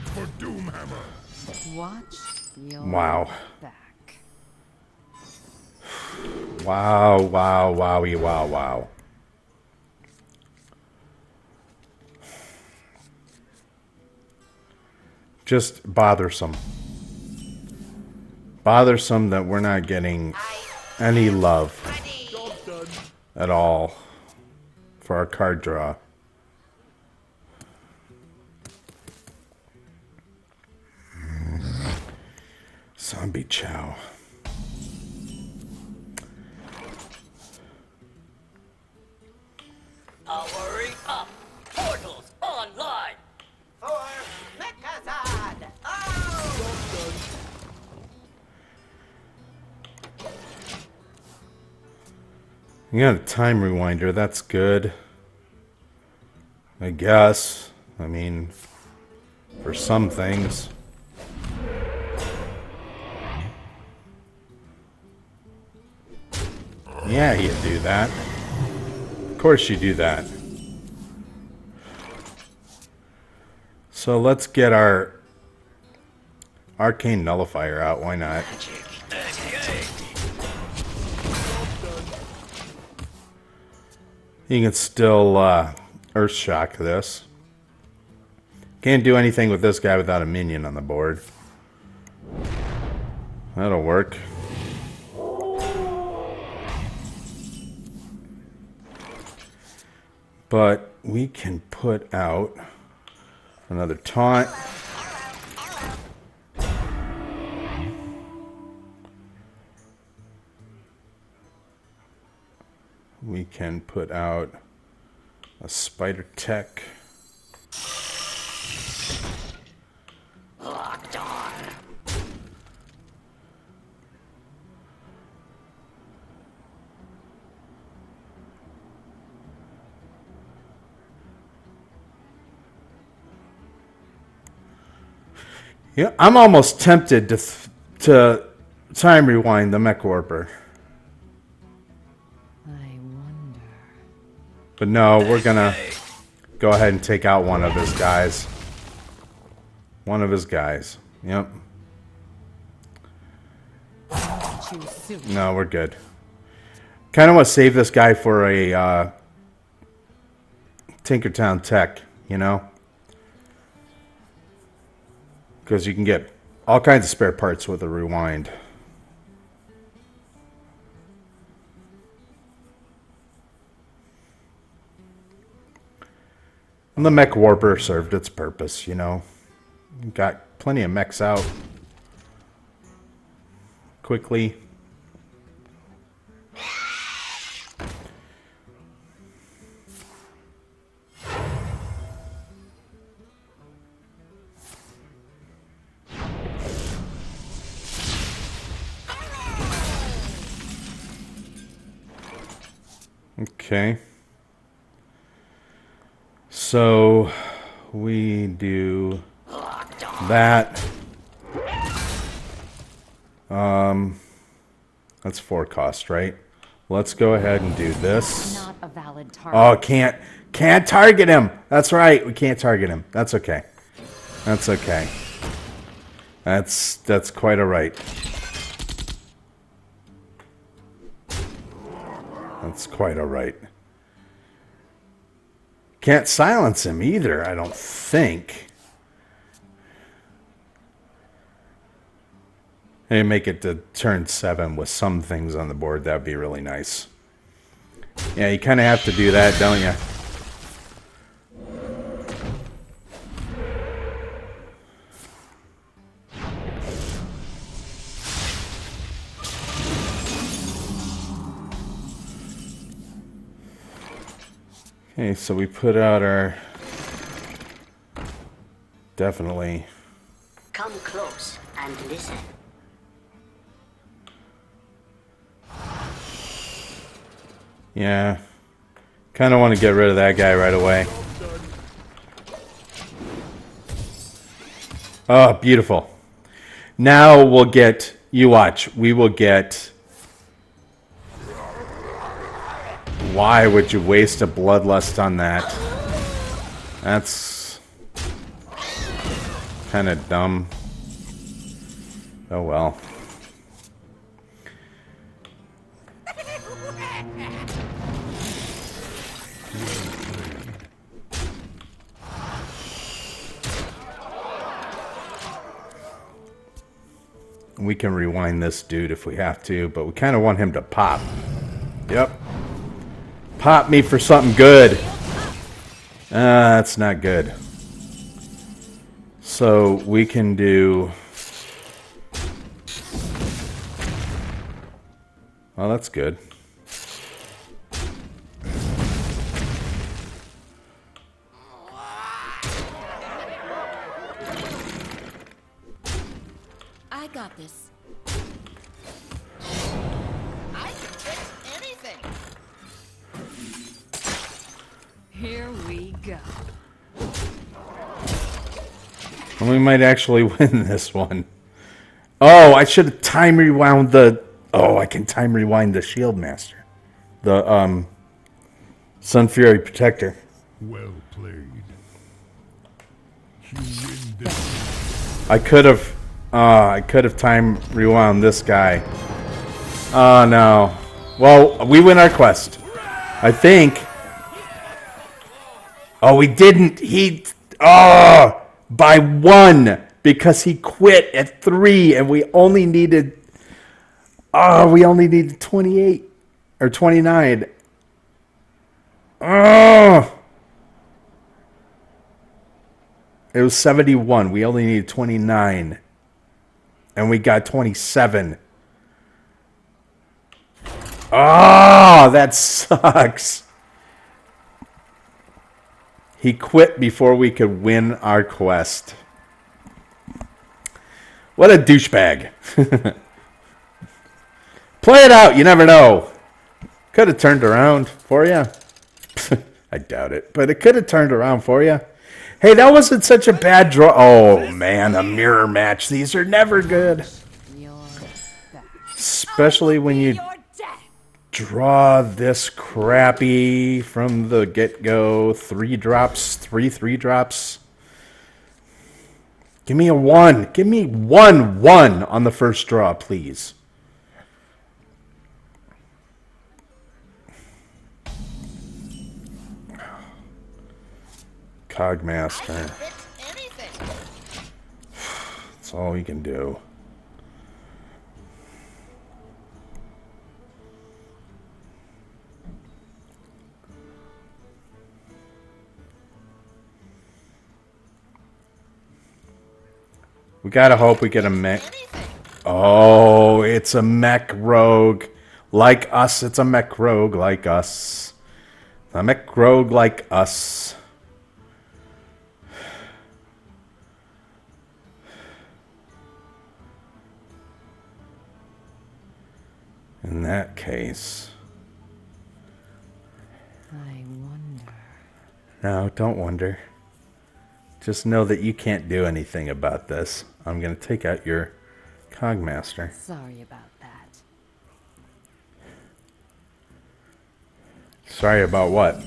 For Doomhammer. Watch your Wow. back. Wow, wow, wowie, wow, wow. Just bothersome. Bothersome that we're not getting any love Job done. at all for our card draw. Zombie Chow. Powering up. Portals online. For Mechazard! Oh! You got a time rewinder, that's good. I guess. I mean, for some things. Yeah, you do that. Of course you do that. So let's get our Arcane Nullifier out, why not? You can still Earthshock this. Can't do anything with this guy without a minion on the board. That'll work. But we can put out another taunt. We can put out a Spider Tech. Locked on. Yeah, I'm almost tempted to time rewind the Mech Warper. I wonder. But no, we're gonna go ahead and take out one of his guys. One of his guys. Yep. too soon. No, we're good. Kind of want to save this guy for a Tinkertown Tech, you know? Because you can get all kinds of spare parts with a rewind. And the mech warper served its purpose, you know. Got plenty of mechs out quickly. Okay. So we do that. That's 4 cost, right? Let's go ahead and do this. Not a valid target. Oh, can't target him. That's right. We can't target him. That's okay. That's okay. That's quite all right. That's quite all right. Can't silence him either, I don't think. Hey, make it to turn 7 with some things on the board. That'd be really nice. Yeah, you kind of have to do that, don't you? Okay, so we put out our... Definitely. Come close and listen. Yeah. Kind of want to get rid of that guy right away. Oh, beautiful. Now we'll get... You watch. We will get... Why would you waste a bloodlust on that? That's... kind of dumb. Oh well. We can rewind this dude if we have to, but we kind of want him to pop. Yep. Pop me for something good. That's not good. So we can do... Well, that's good. I got this. I can fix anything. Here we go. And we might actually win this one. Oh, I should have time rewound the... Oh, I can time rewind the Shield Master. The, Sun Fury Protector. Well played. You win this. I could have time rewound this guy. Oh, no. Well, we win our quest. I think. Oh, we didn't. Oh, by 1. Because he quit at 3 and we only needed... Oh, we only needed 28 or 29. Oh! It was 71. We only needed 29. And we got 27. Oh, that sucks. He quit before we could win our quest. What a douchebag. Play it out. You never know. Could have turned around for you. I doubt it. But it could have turned around for you. Hey, that wasn't such a bad draw. Oh, man. A mirror match. These are never good. Especially when you draw this crappy from the get-go. 3 drops. 3 drops. Give me a 1. Give me 1 on the first draw, please. Cogmaster. Fix anything. That's all we can do. We gotta hope we get a mech. Oh, it's a mech rogue. Like us, it's a mech rogue like us. A mech rogue like us. In that case. I wonder. No, don't wonder. Just know that you can't do anything about this. I'm going to take out your Cogmaster. Sorry about that. Sorry about what?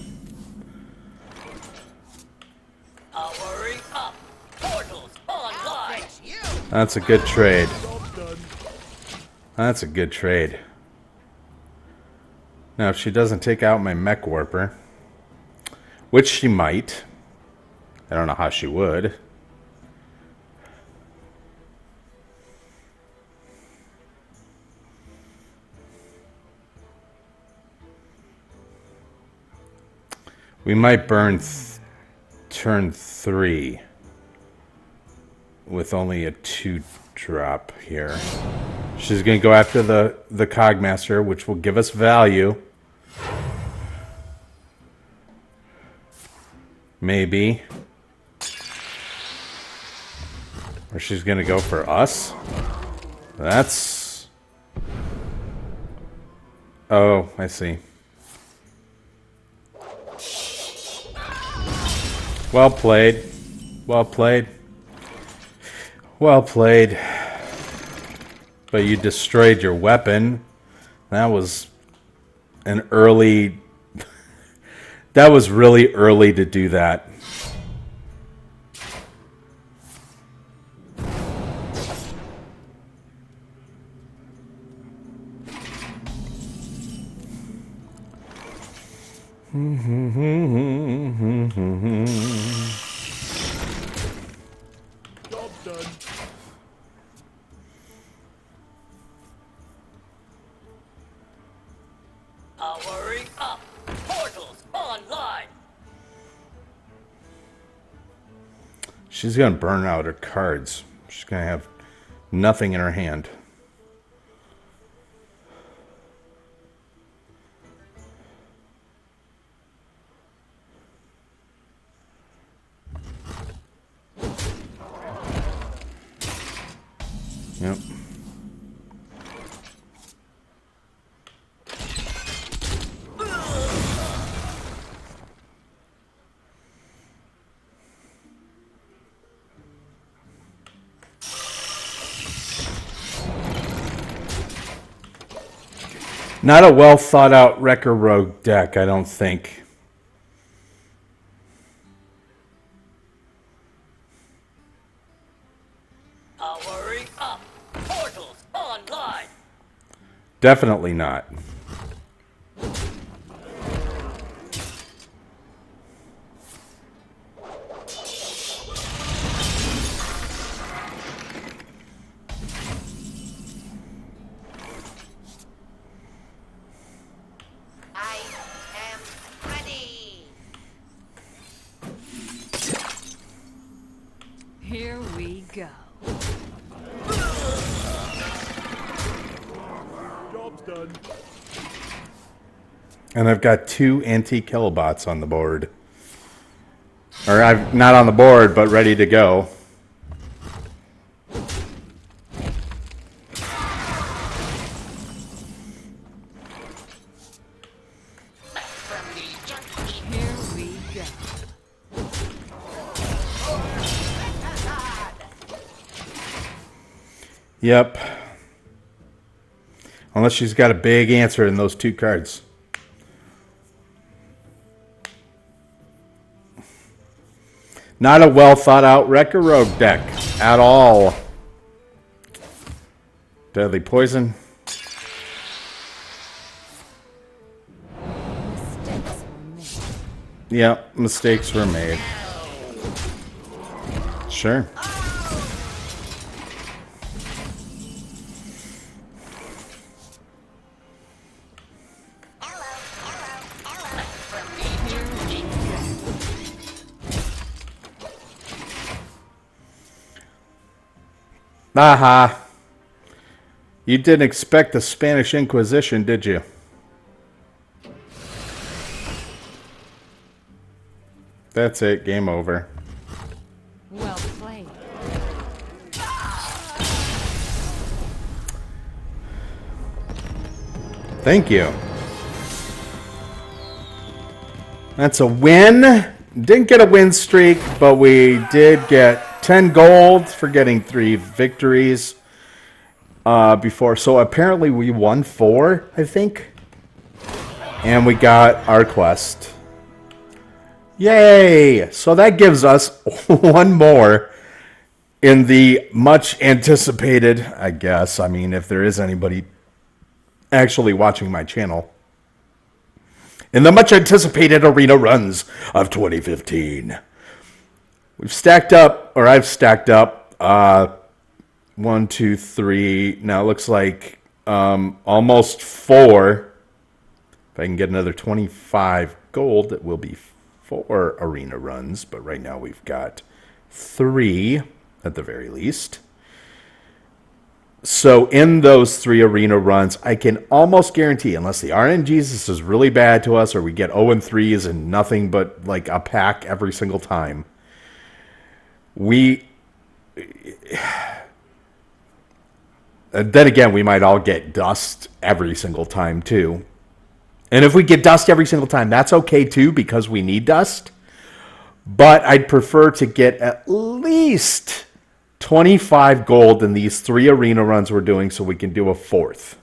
Powering up. Portals online. That's a good trade. That's a good trade. Now, if she doesn't take out my mech warper, which she might, I don't know how she would. We might burn turn 3 with only a 2-drop here. She's going to go after the Cogmaster, which will give us value. Maybe. Or she's going to go for us. That's... Oh, I see. Well played. Well played. Well played. But you destroyed your weapon. That was an early... That was really early to do that. Job done. Powering up. Portals online. She's going to burn out her cards. She's going to have nothing in her hand. Yep. Not a well thought out Wrecker Rogue deck, I don't think. Powering up. Portals online. Definitely not. I am ready. Here we go. Job's done. And I've got 2 anti-kilobots on the board. Or I've not on the board, but ready to go. Here we go. Yep. Unless she's got a big answer in those 2 cards. Not a well thought out Wrecker Rogue deck at all. Deadly Poison. Mistakes were made. Yep, mistakes were made. Sure. Aha. You didn't expect the Spanish Inquisition, did you? That's it. Game over. Well played. Thank you. That's a win. Didn't get a win streak, but we did get 10 gold for getting 3 victories before. So apparently we won 4, I think. And we got our quest. Yay! So that gives us 1 more in the much anticipated, I guess. I mean, if there is anybody actually watching my channel. In the much anticipated arena runs of 2015. We've stacked up, or I've stacked up, 1, 2, 3. Now it looks like almost 4. If I can get another 25 gold, it will be 4 arena runs. But right now we've got 3 at the very least. So in those 3 arena runs, I can almost guarantee, unless the RNGesus is really bad to us, or we get 0-3s and nothing but like a pack every single time, then again, we might all get dust every single time too. And if we get dust every single time, that's okay too, because we need dust. But I'd prefer to get at least 25 gold in these 3 arena runs we're doing, so we can do a 4th.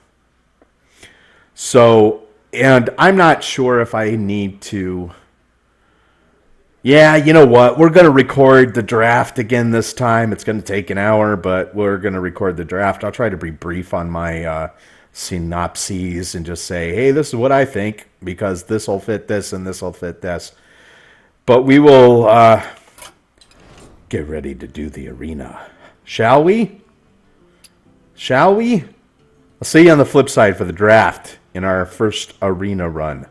So, and I'm not sure if I need to... Yeah, you know what? We're going to record the draft again this time. It's going to take an hour, but we're going to record the draft. I'll try to be brief on my synopses and just say, hey, this is what I think, because this will fit this and this will fit this. But we will get ready to do the arena. Shall we? Shall we? I'll see you on the flip side for the draft in our first arena run.